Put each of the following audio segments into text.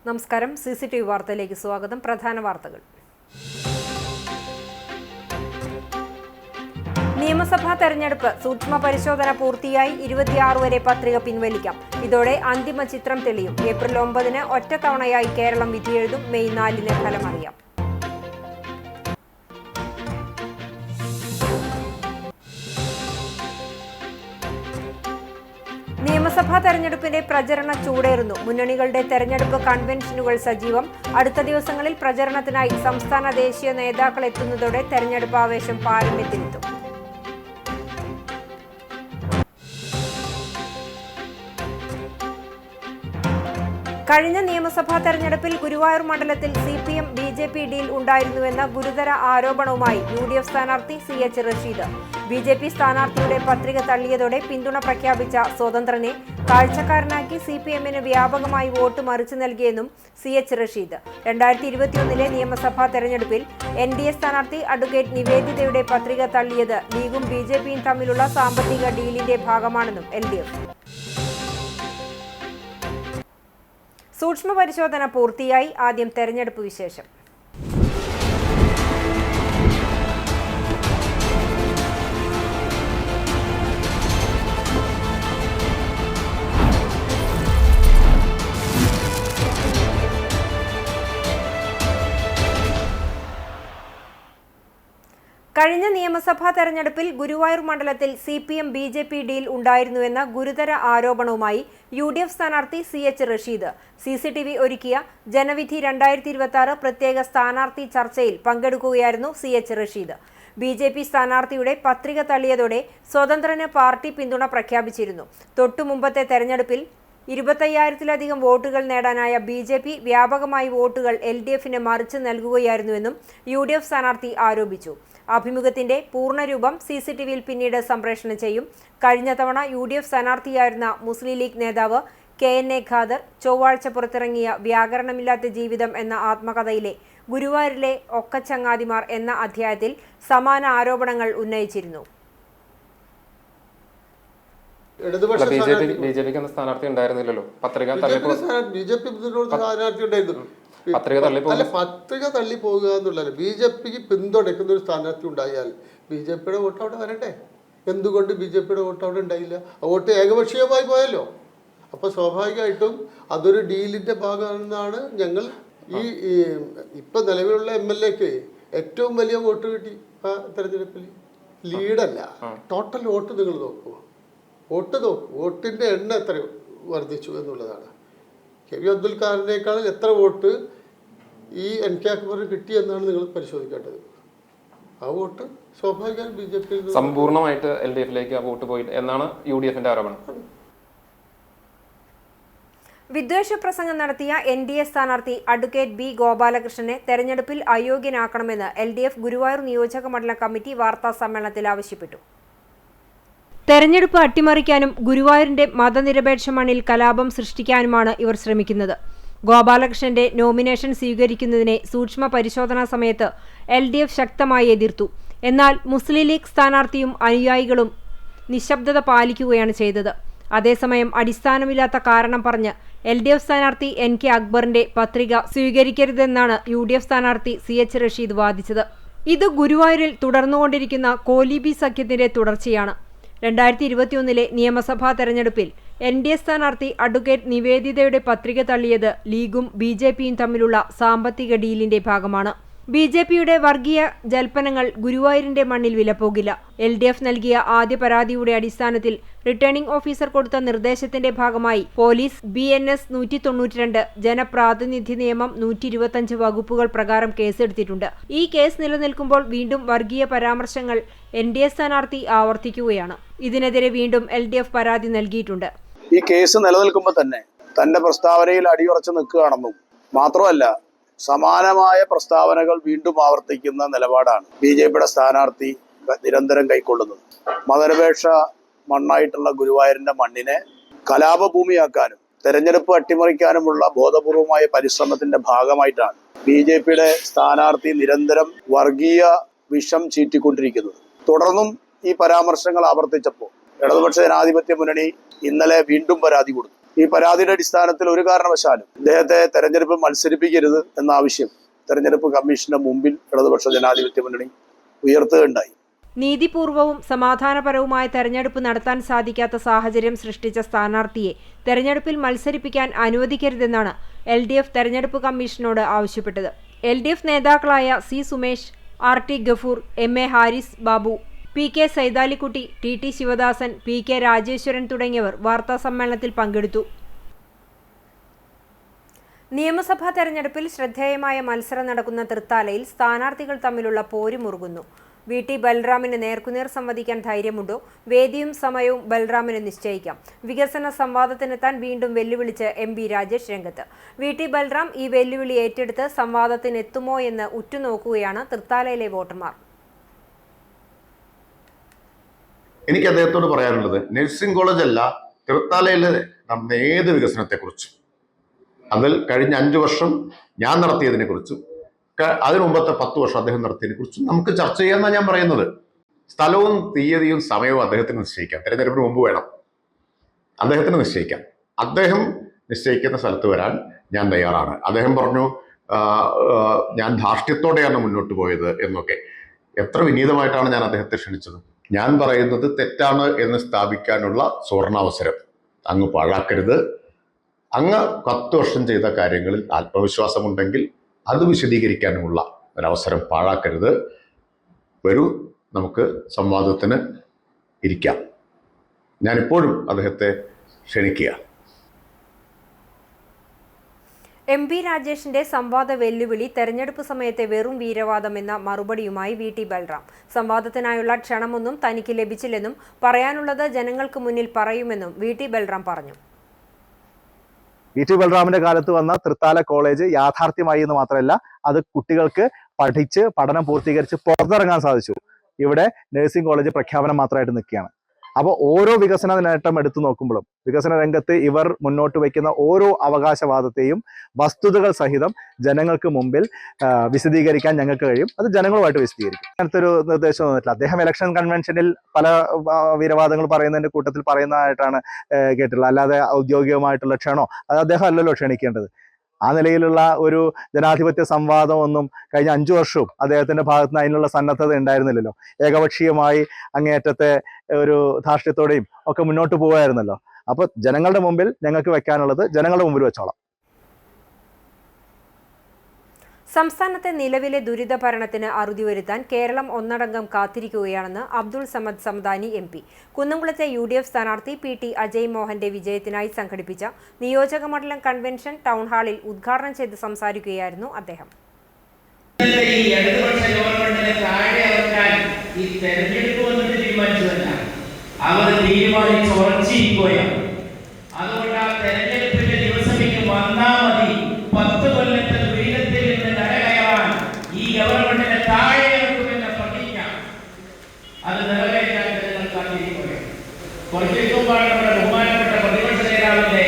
നമസ്കാരം. CCTV വാർത്തയിലേക്ക് സ്വാഗതം. പ്രധാന വാർത്തകൾ. നിയമസഭാ തെരഞ്ഞെടുപ്പ് സൂക്ഷ്മ പരിശോധന പൂർത്തിയായി 26 വരെ പത്രിക പിൻവലിക്കാം. ഇതോടെ അന്തിമ ചിത്രം തെളിയും. ഏപ്രിൽ 9-ന് ഒറ്റത്തവണയായി കേരളം വിധിയെഴുതും. മെയ് 4-ന് ഫലമറിയാം. നിയമസഭാ തെരഞ്ഞെടുപ്പിന്റെ പ്രചരണ ചൂടേറുന്നു. മുന്നണികളുടെ തെരഞ്ഞെടുപ്പ് കൺവെൻഷനുകൾ സജീവം. അടുത്ത ദിവസങ്ങളിൽ പ്രചരണത്തിനായി സംസ്ഥാന ദേശീയ നേതാക്കൾ എത്തുന്നതോടെ തെരഞ്ഞെടുപ്പ് ആവേശം പാരമ്യത്തിലെത്തും. കഴിഞ്ഞ നിയമസഭാ തെരഞ്ഞെടുപ്പിൽ ഗുരുവായൂർ മണ്ഡലത്തിൽ CPM BJP ഡീൽ ഉണ്ടായിരുന്നുവെന്ന ഗുരുതര ആരോപണവുമായി UDF സ്ഥാനാർത്ഥി CH റഷീദ്. BJP സ്ഥാനാർത്ഥിയുടെ പത്രിക തള്ളിയതോടെ പിന്തുണ പ്രഖ്യാപിച്ച സ്വതന്ത്രനെ കാഴ്ചക്കാരനാക്കി CPM-ന് വ്യാപകമായി വോട്ട് മറിച്ചു നൽകിയെന്നും CH റഷീദ്. 2021-ലെ നിയമസഭാ തെരഞ്ഞെടുപ്പിൽ NDA സ്ഥാനാർത്ഥി അഡ്വക്കേറ്റ് നിവേദിതയുടെ പത്രിക തള്ളിയത് ലീഗും BJP-യും തമ്മിലുള്ള സാമ്പത്തിക ഡീലിന്റെ ഭാഗമാണെന്നും LDF. സൂക്ഷ്മ പരിശോധന പൂർത്തിയായി. ആദ്യം തെരഞ്ഞെടുപ്പ് വിശേഷം. കഴിഞ്ഞ നിയമസഭാ തെരഞ്ഞെടുപ്പിൽ ഗുരുവായൂർ മണ്ഡലത്തിൽ CPM BJP ഡീൽ ഉണ്ടായിരുന്നുവെന്ന ഗുരുതര ആരോപണവുമായി UDF സ്ഥാനാർത്ഥി CH റഷീദ്. CCTV ഒരുക്കിയ ജനവിധി 2026 പ്രത്യേക സ്ഥാനാർത്ഥി ചർച്ചയിൽ പങ്കെടുക്കുകയായിരുന്നു CH റഷീദ്. BJP സ്ഥാനാർത്ഥിയുടെ പത്രിക തള്ളിയതോടെ സ്വതന്ത്രന് പാർട്ടി പിന്തുണ പ്രഖ്യാപിച്ചിരുന്നു. തൊട്ടുമുമ്പത്തെ തെരഞ്ഞെടുപ്പിൽ 25,000-ലധികം വോട്ടുകൾ നേടാനായ BJP വ്യാപകമായി വോട്ടുകൾ LDF-ന് മറിച്ച് നൽകുകയായിരുന്നുവെന്നും UDF സ്ഥാനാർത്ഥി ആരോപിച്ചു. അഭിമുഖത്തിന്റെ പൂർണ്ണരൂപം CCTV-യിൽ പിന്നീട് സംപ്രേഷണം ചെയ്യും. കഴിഞ്ഞ തവണ UDF സ്ഥാനാർത്ഥിയായിരുന്ന മുസ്ലിം ലീഗ് നേതാവ് KNA ഖാദർ ചൊവ്വാഴ്ച പുറത്തിറങ്ങിയ വ്യാകരണമില്ലാത്ത ജീവിതം എന്ന ആത്മകഥയിലെ ഗുരുവായൂരിലെ ഒക്കച്ചങ്ങാതിമാർ എന്ന അധ്യായത്തിൽ സമാന ആരോപണങ്ങൾ ഉന്നയിച്ചിരുന്നു. ബിജെപിക്ക് സ്ഥാനാർത്ഥി ഉണ്ടായിരുന്നില്ലല്ലോ. പത്രിക തള്ളി പോകുക എന്നുള്ളത് BJPക്ക് പിന്തുണയ്ക്കുന്ന ഒരു സ്ഥാനാർത്ഥി ഉണ്ടായാൽ BJPയുടെ വോട്ട് അവിടെ വരട്ടെ. എന്തുകൊണ്ട് BJPയുടെ വോട്ട് അവിടെ ഉണ്ടായില്ല? വോട്ട് ഏകപക്ഷീയമായി പോയല്ലോ. അപ്പോൾ സ്വാഭാവികമായിട്ടും അതൊരു ഡീലിന്റെ ഭാഗമാണെന്നാണ് ഞങ്ങൾ ഇപ്പൊ നിലവിലുള്ള MLA-ക്ക് ഏറ്റവും വലിയ വോട്ട് കിട്ടി ആ തെരഞ്ഞെടുപ്പിൽ. ലീഡല്ല, ടോട്ടൽ വോട്ട് നിങ്ങൾ നോക്കൂ. വോട്ടിന്റെ എണ്ണം എത്ര വർദ്ധിച്ചു എന്നുള്ളതാണ്. KV അബ്ദുൽ ഖാദറിനേക്കാൾ എത്ര വോട്ട് ഈ NK അക്ബറിന് കിട്ടിയെന്നാണ് നിങ്ങൾ പരിശോധിക്കേണ്ടത്. ആ വോട്ട് സ്വാഭാവികമായി BJP സമ്പൂർണ്ണമായിട്ട് LDF-ലേക്ക് ആ വോട്ട് പോയി എന്നാണ് UDF-ന്റെ ആരോപണം. വിദ്വേഷ പ്രസംഗം നടത്തിയ NDA സ്ഥാനാർത്ഥി അഡ്വക്കേറ്റ് B ഗോപാലകൃഷ്ണനെ തെരഞ്ഞെടുപ്പിൽ അയോഗ്യനാക്കണമെന്ന് LDF ഗുരുവായൂർ നിയോജക മണ്ഡലം കമ്മിറ്റി വാർത്താ സമ്മേളനത്തിൽ ആവശ്യപ്പെട്ടു. തെരഞ്ഞെടുപ്പ് അട്ടിമറിക്കാനും ഗുരുവായൂരിന്റെ മതനിരപേക്ഷ മണ്ണിൽ കലാപം സൃഷ്ടിക്കാനുമാണ് ഇവർ ശ്രമിക്കുന്നത്. ഗോപാലകൃഷ്ണന്റെ നോമിനേഷൻ സ്വീകരിക്കുന്നതിനെ സൂക്ഷ്മ പരിശോധനാ സമയത്ത് LDF ശക്തമായി എതിർത്തു. എന്നാൽ മുസ്ലിം ലീഗ് സ്ഥാനാർത്ഥിയും അനുയായികളും നിശബ്ദത പാലിക്കുകയാണ് ചെയ്തത്. അതേസമയം അടിസ്ഥാനമില്ലാത്ത കാരണം പറഞ്ഞ് LDF സ്ഥാനാർത്ഥി NK അക്ബറിന്റെ പത്രിക സ്വീകരിക്കരുതെന്നാണ് UDF സ്ഥാനാർത്ഥി CH റഷീദ് വാദിച്ചത്. ഇത് ഗുരുവായൂരിൽ തുടർന്നുകൊണ്ടിരിക്കുന്ന കോലീബി സഖ്യത്തിന്റെ തുടർച്ചയാണ്. 2021-ലെ നിയമസഭാ തെരഞ്ഞെടുപ്പിൽ NDA സ്ഥാനാർത്ഥി അഡ്വക്കേറ്റ് നിവേദിതയുടെ പത്രിക തള്ളിയത് ലീഗും BJP-യും തമ്മിലുള്ള സാമ്പത്തിക ഡീലിന്റെ ഭാഗമാണ്. BJP-യുടെ വർഗീയ ജൽപ്പനങ്ങൾ ഗുരുവായൂരിന്റെ മണ്ണിൽ വിലപ്പോകില്ല. LDF നൽകിയ ആദ്യ പരാതിയുടെ അടിസ്ഥാനത്തിൽ റിട്ടേണിംഗ് ഓഫീസർ കൊടുത്ത നിർദ്ദേശത്തിന്റെ ഭാഗമായി പോലീസ് BNS 192, ജനപ്രാതിനിധ്യ നിയമം 125 വകുപ്പുകൾ പ്രകാരം കേസെടുത്തിട്ടുണ്ട്. ഈ കേസ് നിലനിൽക്കുമ്പോൾ വീണ്ടും വർഗീയ പരാമർശങ്ങൾ NDA സ്ഥാനാർത്ഥി ആവർത്തിക്കുകയാണ്. ഇതിനെതിരെ വീണ്ടും LDF പരാതി നൽകിയിട്ടുണ്ട്. ഈ കേസ് നിലനിൽക്കുമ്പോൾ തന്നെ തന്റെ പ്രസ്താവനയിൽ അടിയുറച്ചു നിൽക്കുകയാണെന്നും മാത്രമല്ല സമാനമായ പ്രസ്താവനകൾ വീണ്ടും ആവർത്തിക്കുന്ന നിലപാടാണ് BJPയുടെ സ്ഥാനാർത്ഥി നിരന്തരം കൈക്കൊള്ളുന്നത്. മതനിരപേക്ഷ മണ്ണായിട്ടുള്ള ഗുരുവായൂരിന്റെ മണ്ണിനെ കലാപഭൂമിയാക്കാനും തെരഞ്ഞെടുപ്പ് അട്ടിമറിക്കാനുമുള്ള ബോധപൂർവമായ പരിശ്രമത്തിന്റെ ഭാഗമായിട്ടാണ് BJPയുടെ സ്ഥാനാർത്ഥി നിരന്തരം വർഗീയ വിഷം ചീറ്റിക്കൊണ്ടിരിക്കുന്നത്. തുടർന്നും ഈ പരാമർശങ്ങൾ ആവർത്തിച്ചപ്പോൾ ഇടതുപക്ഷ ജനാധിപത്യ മുന്നണി ഇന്നലെ വീണ്ടും പരാതി കൊടുത്തു. ഈ പരാതിയുടെ അടിസ്ഥാനത്തിൽ ഒരു കാരണവശാലും ഇദ്ദേഹത്തെ തെരഞ്ഞെടുപ്പ് മത്സരിപ്പിക്കരുത് എന്ന ആവശ്യം തെരഞ്ഞെടുപ്പ് കമ്മീഷന്റെ മുമ്പിൽ ഇടതുപക്ഷ ജനാധിപത്യ മുന്നണി ഉയർത്തുകയുണ്ടായി. നീതിപൂർവവും സമാധാനപരവുമായ തെരഞ്ഞെടുപ്പ് നടത്താൻ സാധിക്കാത്ത സാഹചര്യം സൃഷ്ടിച്ച സ്ഥാനാർത്ഥിയെ തെരഞ്ഞെടുപ്പിൽ മത്സരിപ്പിക്കാൻ അനുവദിക്കരുതെന്നാണ് LDF തെരഞ്ഞെടുപ്പ് കമ്മീഷനോട് ആവശ്യപ്പെട്ടത്. LDF നേതാക്കളായ C. Sumesh, RT Gafoor, MA Haris Babu, PK Saithalikutty, TT Sivadasan, PK Rajeswaran തുടങ്ങിയവർ വാർത്താസമ്മേളനത്തിൽ പങ്കെടുത്തു. നിയമസഭാ തെരഞ്ഞെടുപ്പിൽ ശ്രദ്ധേയമായ മത്സരം നടക്കുന്ന തൃത്താലയിൽ സ്ഥാനാർത്ഥികൾ തമ്മിലുള്ള പോര് മുറുകുന്നു. VT ബൽറാമിന് നേർക്കുനേർ സംവദിക്കാൻ ധൈര്യമുണ്ടോ? വേദിയും സമയവും ബൽറാമിന് നിശ്ചയിക്കാം. വികസന സംവാദത്തിനെത്താൻ വീണ്ടും വെല്ലുവിളിച്ച് MP രാജേഷ് രംഗത്ത്. VT ബൽറാം ഈ വെല്ലുവിളി ഏറ്റെടുത്ത് സംവാദത്തിനെത്തുമോ എന്ന് ഉറ്റുനോക്കുകയാണ് തൃത്താലയിലെ വോട്ടർമാർ. എനിക്ക് അദ്ദേഹത്തോട് പറയാനുള്ളത്, നഴ്സിംഗ് കോളേജ് അല്ല, തൃത്താലയിലെ നടന്ന ഏത് വികസനത്തെക്കുറിച്ചും, അതിൽ കഴിഞ്ഞ 5 വർഷം ഞാൻ നടത്തിയതിനെക്കുറിച്ചും അതിനു മുമ്പത്തെ 10 വർഷം അദ്ദേഹം നടത്തിയതിനെക്കുറിച്ചും നമുക്ക് ചർച്ച ചെയ്യാമെന്നാണ് ഞാൻ പറയുന്നത്. സ്ഥലവും തീയതിയും സമയവും അദ്ദേഹത്തിന് നിശ്ചയിക്കാം. തെരഞ്ഞെടുപ്പിന് മുമ്പ് വേണം, അദ്ദേഹത്തിന് നിശ്ചയിക്കാം. അദ്ദേഹം നിശ്ചയിക്കുന്ന സ്ഥലത്ത് വരാൻ ഞാൻ തയ്യാറാണ്. അദ്ദേഹം പറഞ്ഞു ഞാൻ ധാർഷ്ട്യത്തോടെയാണ് മുന്നോട്ട് പോയത് എന്നൊക്കെ. എത്ര വിനീതമായിട്ടാണ് ഞാൻ അദ്ദേഹത്തെ ക്ഷണിച്ചത്. ഞാൻ പറയുന്നത് തെറ്റാണ് എന്ന് സ്ഥാപിക്കാനുള്ള സുവർണാവസരം അങ്ങ് പാഴാക്കരുത്. അങ്ങ് 10 വർഷം ചെയ്ത കാര്യങ്ങളിൽ ആത്മവിശ്വാസമുണ്ടെങ്കിൽ അത് വിശദീകരിക്കാനുമുള്ള ഒരവസരം പാഴാക്കരുത്. വരൂ, നമുക്ക് സംവാദത്തിന് ഇരിക്കാം. ഞാനിപ്പോഴും അദ്ദേഹത്തെ ക്ഷണിക്കുക. MP രാജേഷിന്റെ സംവാദ വെല്ലുവിളി തെരഞ്ഞെടുപ്പ് സമയത്തെ വെറും വീരവാദമെന്ന മറുപടിയുമായി VT ബൽറാം. സംവാദത്തിനായുള്ള ക്ഷണമൊന്നും തനിക്ക് ലഭിച്ചില്ലെന്നും പറയാനുള്ളത് ജനങ്ങൾക്ക് മുന്നിൽ പറയുമെന്നും VT ബൽറാം പറഞ്ഞു. VT ബൽറാമിന്റെ കാലത്ത് വന്ന തൃത്താല കോളേജ് യാഥാർത്ഥ്യമായി എന്ന് മാത്രമല്ല, അത് കുട്ടികൾക്ക് പഠിച്ച് പഠനം പൂർത്തീകരിച്ച് പുറത്തിറങ്ങാൻ സാധിച്ചു. ഇവിടെ നഴ്സിംഗ് കോളേജ് പ്രഖ്യാപനം മാത്രമായിട്ട് നിൽക്കുകയാണ്. അപ്പോൾ ഓരോ വികസന നേട്ടം എടുത്തു നോക്കുമ്പോഴും വികസന രംഗത്ത് ഇവർ മുന്നോട്ട് വയ്ക്കുന്ന ഓരോ അവകാശവാദത്തെയും വസ്തുതകൾ സഹിതം ജനങ്ങൾക്ക് മുമ്പിൽ വിശദീകരിക്കാൻ ഞങ്ങൾക്ക് കഴിയും. അത് ജനങ്ങളുമായിട്ട് വിശദീകരിക്കും. അങ്ങനത്തെ ഒരു നിർദ്ദേശം വന്നിട്ടില്ല. അദ്ദേഹം ഇലക്ഷൻ കൺവെൻഷനിൽ പല വീരവാദങ്ങൾ പറയുന്നതിന്റെ കൂട്ടത്തിൽ പറയുന്നതായിട്ടാണ് കേട്ടിട്ടുള്ളത്. അല്ലാതെ ഔദ്യോഗികമായിട്ടുള്ള ക്ഷണോ അത് അദ്ദേഹം അല്ലല്ലോ ക്ഷണിക്കേണ്ടത്. ആ നിലയിലുള്ള ഒരു ജനാധിപത്യ സംവാദമൊന്നും കഴിഞ്ഞ 5 വർഷവും അദ്ദേഹത്തിന്റെ ഭാഗത്ത് നിന്ന് അതിനുള്ള സന്നദ്ധത ഉണ്ടായിരുന്നില്ലല്ലോ. ഏകപക്ഷീയമായി അങ്ങേയറ്റത്തെ ഒരു ധാർഷ്ട്യത്തോടെയും ഒക്കെ മുന്നോട്ട് പോകുമായിരുന്നല്ലോ. അപ്പൊ ജനങ്ങളുടെ മുമ്പിൽ ഞങ്ങൾക്ക് വെക്കാനുള്ളത് ജനങ്ങളുടെ മുമ്പിൽ വെച്ചോളാം. സംസ്ഥാനത്തെ നിലവിലെ ദുരിത ഭരണത്തിന് അറുതി വരുത്താൻ കേരളം ഒന്നടങ്കം കാത്തിരിക്കുകയാണെന്ന് അബ്ദുൾ സമദ് സമദാനി MP. കുന്നംകുളത്തെ UDF സ്ഥാനാർത്ഥി PT അജയ് മോഹന്റെ വിജയത്തിനായി സംഘടിപ്പിച്ച നിയോജക മണ്ഡലം കൺവെൻഷൻ ടൗൺ ഹാളിൽ ഉദ്ഘാടനം ചെയ്ത് സംസാരിക്കുകയായിരുന്നു അദ്ദേഹം. അത് നിറവേറ്റാൻ ജനങ്ങൾ കാത്തിരിക്കുകയാണ്. കുറച്ച് ദിവസമാണ് നമ്മുടെ ബഹുമാനപ്പെട്ട പ്രതിപക്ഷ നേതാവിന്റെ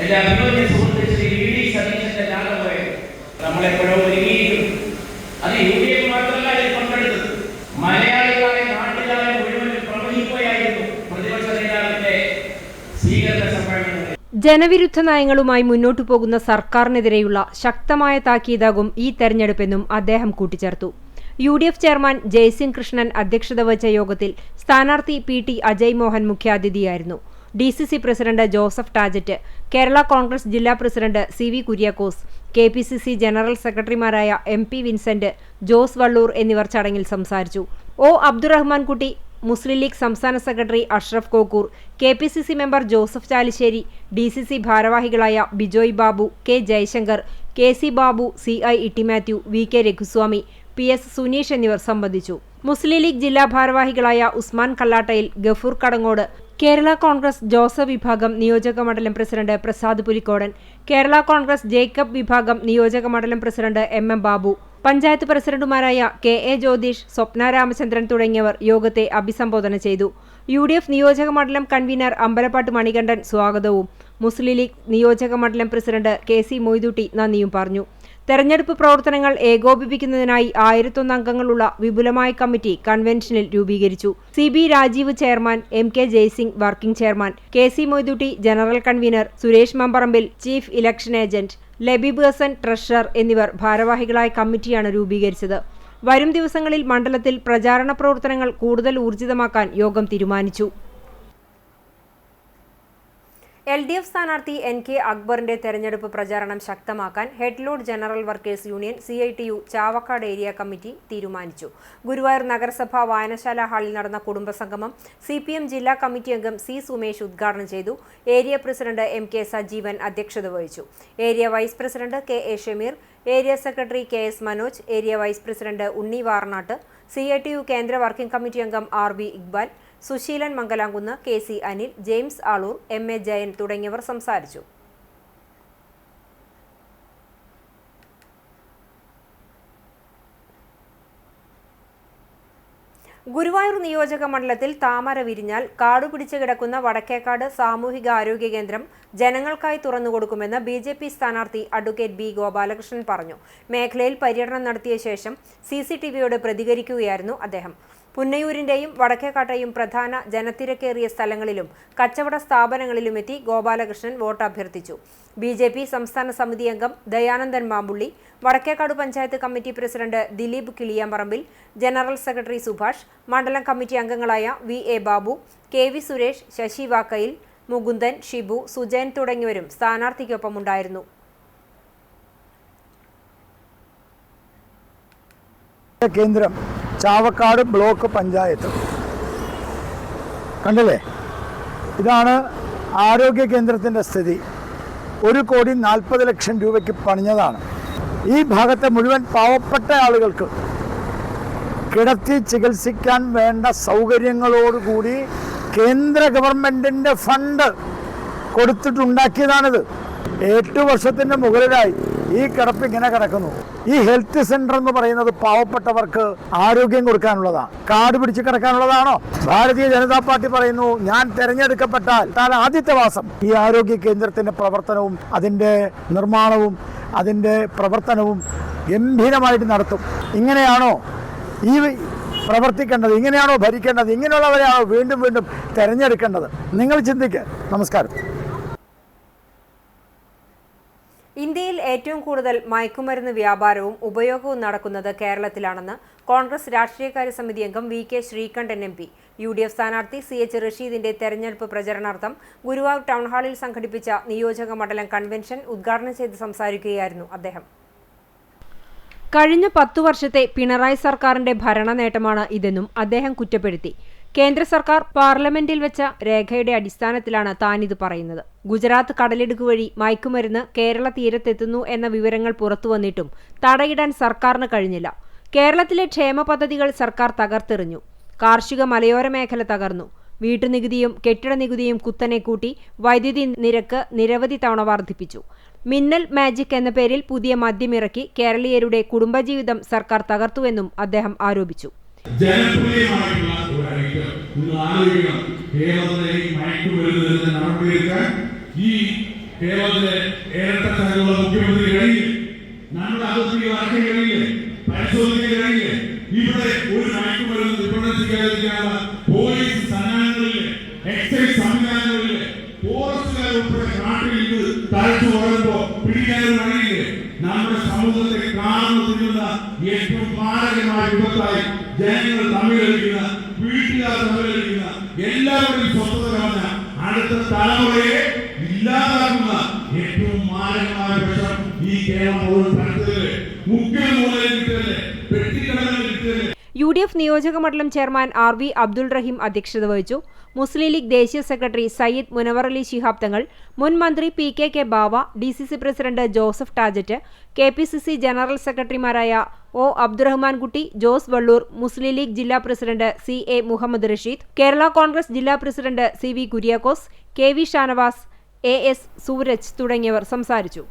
എന്റെ അഭിമന്യ സുഹൃത്ത് ശ്രീ VD സതീശന്റെ ലാഘവയെ നമ്മളെപ്പോഴും ഒരുങ്ങിയിരിക്കുന്നു. അത് UDF മാത്രമല്ല ഇതിൽ പങ്കെടുത്തത്. മലയാളികളായ നാട്ടിലായ മുഴുവൻ പ്രവഹിക്കുകയായിരുന്നു പ്രതിപക്ഷ നേതാവിന്റെ സ്വീകരണ സമ്മേളനം. ജനവിരുദ്ധ നയങ്ങളുമായി മുന്നോട്ടു പോകുന്ന സർക്കാരിനെതിരെയുള്ള ശക്തമായ താക്കീതാകും ഈ തെരഞ്ഞെടുപ്പെന്നും അദ്ദേഹം കൂട്ടിച്ചേർത്തു. UDF ചെയർമാൻ ജയസിംഗ് കൃഷ്ണൻ അധ്യക്ഷത വഹിച്ച യോഗത്തിൽ സ്ഥാനാർത്ഥി PT അജയ് മോഹൻ മുഖ്യാതിഥിയായിരുന്നു. DCC president Joseph Tajet, Kerala Congress ജില്ലാ president CV Kuriakose, KPCC general സെക്രട്ടറിമാരായ MP വിൻസെന്റ്, ജോസ് വള്ളൂർ എന്നിവർ ചടങ്ങിൽ സംസാരിച്ചു. O അബ്ദുറഹ്മാൻ കുട്ടി, മുസ്ലിം ലീഗ് സംസ്ഥാന secretary Ashraf Kokkur, KPCC member Joseph Chalissery, DCC ഭാരവാഹികളായ Bijoy Babu, K Jaishankar, KC Babu, CI ഇട്ടി മാത്യു, VK രഘുസ്വാമി, PS സുനീഷ് എന്നിവർ സംബന്ധിച്ചു. മുസ്ലിം ലീഗ് ജില്ലാ ഭാരവാഹികളായ ഉസ്മാൻ കല്ലാട്ടയിൽ, ഗഫൂർ കടങ്ങോട്, കേരള കോൺഗ്രസ് ജോസഫ് വിഭാഗം നിയോജക മണ്ഡലം പ്രസിഡന്റ് പ്രസാദ് പുലിക്കോടൻ, കേരള കോൺഗ്രസ് ജേക്കബ് വിഭാഗം നിയോജക മണ്ഡലം പ്രസിഡന്റ് MM ബാബു, പഞ്ചായത്ത് പ്രസിഡന്റുമാരായ KA ജ്യോതിഷ്, സ്വപ്ന രാമചന്ദ്രൻ തുടങ്ങിയവർ യോഗത്തെ അഭിസംബോധന ചെയ്തു. UDF നിയോജക മണ്ഡലം കൺവീനർ അമ്പലപ്പാട്ട് മണികണ്ഠൻ സ്വാഗതവും മുസ്ലിം ലീഗ് നിയോജക മണ്ഡലം പ്രസിഡന്റ് KC മൊയ്തുട്ടി നന്ദിയും പറഞ്ഞു. തെരഞ്ഞെടുപ്പ് പ്രവർത്തനങ്ങൾ ഏകോപിപ്പിക്കുന്നതിനായി 1001 അംഗങ്ങളുള്ള വിപുലമായ കമ്മിറ്റി കൺവെൻഷനിൽ രൂപീകരിച്ചു. CB Rajeev chairman, MK Jaisingh working chairman, KC Moidutty general convener, Suresh Mamparambil chief election agent, Labeeb Hasan treasurer എന്നിവർ ഭാരവാഹികളായ കമ്മിറ്റിയാണ് രൂപീകരിച്ചത്. വരും ദിവസങ്ങളിൽ മണ്ഡലത്തിൽ പ്രചാരണ പ്രവർത്തനങ്ങൾ കൂടുതൽ ഊർജിതമാക്കാൻ യോഗം തീരുമാനിച്ചു. LDF സ്ഥാനാർത്ഥി NK അക്ബറിന്റെ തെരഞ്ഞെടുപ്പ് പ്രചാരണം ശക്തമാക്കാൻ headload general workers union CITU Chavakkad area committee തീരുമാനിച്ചു. ഗുരുവായൂർ നഗരസഭ വായനശാല ഹാളിൽ നടന്ന കുടുംബസംഗമം CPM ജില്ലാ കമ്മിറ്റി അംഗം C സുമേഷ് ഉദ്ഘാടനം ചെയ്തു. ഏരിയ പ്രസിഡന്റ് MK സജീവൻ അധ്യക്ഷത വഹിച്ചു. Area vice president KA Shameer, area secretary KS Manoj, area vice president Unni Varnatt, CITU കേന്ദ്ര വർക്കിംഗ് കമ്മിറ്റി അംഗം RV Iqbal, Susheelan Mangalamkunnu, KC Anil, James Aloor, MA Jayan തുടങ്ങിയവർ സംസാരിച്ചു. ഗുരുവായൂർ നിയോജക മണ്ഡലത്തിൽ താമര വിരിഞ്ഞാൽ കാടുപിടിച്ച് കിടക്കുന്ന വടക്കേക്കാട് സാമൂഹിക ആരോഗ്യ കേന്ദ്രം ജനങ്ങൾക്കായി തുറന്നുകൊടുക്കുമെന്ന് BJP സ്ഥാനാർത്ഥി അഡ്വക്കേറ്റ് B ഗോപാലകൃഷ്ണൻ പറഞ്ഞു. മേഖലയിൽ പര്യടനം നടത്തിയ ശേഷം CCTVയോട് പ്രതികരിക്കുകയായിരുന്നു അദ്ദേഹം. പുന്നയൂരിന്റെയും വടക്കേക്കാട്ടെയും പ്രധാന ജനത്തിരക്കേറിയ സ്ഥലങ്ങളിലും കച്ചവട സ്ഥാപനങ്ങളിലുമെത്തി ഗോപാലകൃഷ്ണൻ വോട്ട് അഭ്യർത്ഥിച്ചു. BJP സംസ്ഥാന സമിതി അംഗം Dayanandan Mampully, Vadakkekad panchayat committee president Dileep Kiliyamparambil, general secretary Subhash, മണ്ഡലം കമ്മിറ്റി അംഗങ്ങളായ VA ബാബു, KV സുരേഷ്, ശശി വാക്കയിൽ, മുകുന്ദൻ, ഷിബു, സുജയൻ തുടങ്ങിയവരും സ്ഥാനാർത്ഥിക്കൊപ്പമുണ്ടായിരുന്നു. കേന്ദ്രം ചാവക്കാട് ബ്ലോക്ക് പഞ്ചായത്ത് കണ്ടില്ലേ, ഇതാണ് ആരോഗ്യ കേന്ദ്രത്തിൻ്റെ സ്ഥിതി. 1,40,00,000 രൂപയ്ക്ക് പണിഞ്ഞതാണ്. ഈ ഭാഗത്തെ മുഴുവൻ പാവപ്പെട്ട ആളുകൾക്ക് കിടത്തി ചികിത്സിക്കാൻ വേണ്ട സൗകര്യങ്ങളോടുകൂടി കേന്ദ്ര ഗവൺമെൻറ്റിൻ്റെ ഫണ്ട് കൊടുത്തിട്ടുണ്ടാക്കിയതാണിത്. 8 വർഷത്തിൻ്റെ മുകളിലായി ഈ കിടപ്പ് ഇങ്ങനെ കിടക്കുന്നു. ഈ ഹെൽത്ത് സെന്റർ എന്ന് പറയുന്നത് പാവപ്പെട്ടവർക്ക് ആരോഗ്യം കൊടുക്കാനുള്ളതാണ്, കാട് പിടിച്ച് കിടക്കാനുള്ളതാണോ? ഭാരതീയ ജനതാ പാർട്ടി പറയുന്നു, ഞാൻ തെരഞ്ഞെടുക്കപ്പെട്ടാൽ ആദ്യത്തെ മാസം ഈ ആരോഗ്യ കേന്ദ്രത്തിന്റെ പ്രവർത്തനവും അതിന്റെ നിർമ്മാണവും അതിന്റെ പ്രവർത്തനവും ഗംഭീരമായിട്ട് നടത്തും. ഇങ്ങനെയാണോ ഈ പ്രവർത്തിക്കേണ്ടത്? ഇങ്ങനെയാണോ ഭരിക്കേണ്ടത്? ഇങ്ങനെയുള്ളവരെയാണോ വീണ്ടും വീണ്ടും തെരഞ്ഞെടുക്കേണ്ടത്? നിങ്ങൾ ചിന്തിക്കുക. നമസ്കാരം. ഇന്ത്യയിൽ ഏറ്റവും കൂടുതൽ മയക്കുമരുന്ന് വ്യാപാരവും ഉപയോഗവും നടക്കുന്നത് കേരളത്തിലാണെന്ന് കോൺഗ്രസ് രാഷ്ട്രീയകാര്യ സമിതി അംഗം VK ശ്രീകണ്ഠൻ MP. UDF സ്ഥാനാർത്ഥി CH റഷീദിന്റെ തെരഞ്ഞെടുപ്പ് പ്രചരണാർത്ഥം ഗുരുവായൂർ ടൗൺ ഹാളിൽ സംഘടിപ്പിച്ച നിയോജക മണ്ഡലം കൺവെൻഷൻ ഉദ്ഘാടനം ചെയ്ത് സംസാരിക്കുകയായിരുന്നു അദ്ദേഹം. കഴിഞ്ഞ 10 വർഷത്തെ പിണറായി സർക്കാരിന്റെ ഭരണ നേട്ടമാണ് ഇതെന്നും അദ്ദേഹം കുറ്റപ്പെടുത്തി. കേന്ദ്ര സർക്കാർ പാർലമെന്റിൽ വെച്ച രേഖയുടെ അടിസ്ഥാനത്തിലാണ് താനിത് പറയുന്നത്. ഗുജറാത്ത് കടലിടുക്ക് വഴി മയക്കുമരുന്ന് കേരള തീരത്തെത്തുന്നു എന്ന വിവരങ്ങൾ പുറത്തുവന്നിട്ടും തടയിടാൻ സർക്കാരിന് കഴിഞ്ഞില്ല. കേരളത്തിലെ ക്ഷേമ പദ്ധതികൾ സർക്കാർ തകർത്തെറിഞ്ഞു. കാർഷിക മലയോര മേഖല തകർന്നു. വീട്ടുനികുതിയും കെട്ടിട നികുതിയും കുത്തനെ കൂട്ടി. വൈദ്യുതി നിരക്ക് നിരവധി തവണ വർദ്ധിപ്പിച്ചു. മിന്നൽ മാജിക് എന്ന പേരിൽ പുതിയ മദ്യമിറക്കി കേരളീയരുടെ കുടുംബജീവിതം സർക്കാർ തകർത്തുവെന്നും അദ്ദേഹം ആരോപിച്ചു. ജനപ്രിയമായിട്ടുള്ള ഒരു ഐറ്റം നിങ്ങൾ ആലോചിക്കണം. കേരളത്തിലെ മയക്കുമരുന്ന് നടപടിയെടുക്കാൻ ഈ കേരളത്തിലെ ഇരട്ടത്തരമുള്ള മുഖ്യമന്ത്രി കഴിയില്ലേ? നമ്മുടെ അതിർത്തി അടക്കം കഴിയില്ലേ? പരിശോധിക്കാൻ കഴിയില്ലേ? ഇവിടെ ഒരു മയക്കുമരുന്ന് വിപണനത്തിക്കാതിരിക്കാനുള്ള പോലീസ് സന്നാഹങ്ങളില്ലേ? എക്സൈസ് സംവിധാനങ്ങളില്ലേ? ഫോറസ്റ്റുകാർ ഉൾപ്പെടെ നാട്ടിൽ ഇത് തഴച്ചു വളരുമ്പോ പിടിക്കാനും കഴിയില്ലേ? നമ്മുടെ സമൂഹത്തെ കാണുന്ന തിന്നുന്ന ഏറ്റവും മാരകമായ വിപത്തായി ജനങ്ങൾ തമ്മിലടിക്കുന്ന, വീട്ടുകാർ തമ്മിലടിക്കുന്ന, എല്ലാവരുടെയും സ്വസ്ഥത കളഞ്ഞ അടുത്ത തലമുറയെ ഇല്ലാതാക്കുന്ന ഏറ്റവും മാരകമായ വിഷം ഈ കേരളം മുഴുവൻ പരത്തല്ലേ? മുക്കിൽ മൂലയിൽ കിട്ടല്ലേ? പെട്ടിക്കടകളിൽ കിട്ടല്ലേ? UDF നിയോജക മണ്ഡലം ചെയർമാൻ RV അബ്ദുൾ റഹീം അധ്യക്ഷത വഹിച്ചു. മുസ്ലിം ലീഗ് ദേശീയ സെക്രട്ടറി സയ്യിദ് മുനവർ അലി ശിഹാബ് തങ്ങൾ, മുൻ മന്ത്രി PKK Bava, DCC president Joseph Tajet, KPCC general സെക്രട്ടറിമാരായ O അബ്ദുറഹ്മാൻ കുട്ടി, ജോസ് വള്ളൂർ, മുസ്ലിം ലീഗ് ജില്ലാ പ്രസിഡന്റ് CA മുഹമ്മദ് റഷീദ്, കേരള കോൺഗ്രസ് ജില്ലാ president CV Kuriakose, KV Shanavas, AS Sooraj തുടങ്ങിയവർ സംസാരിച്ചു.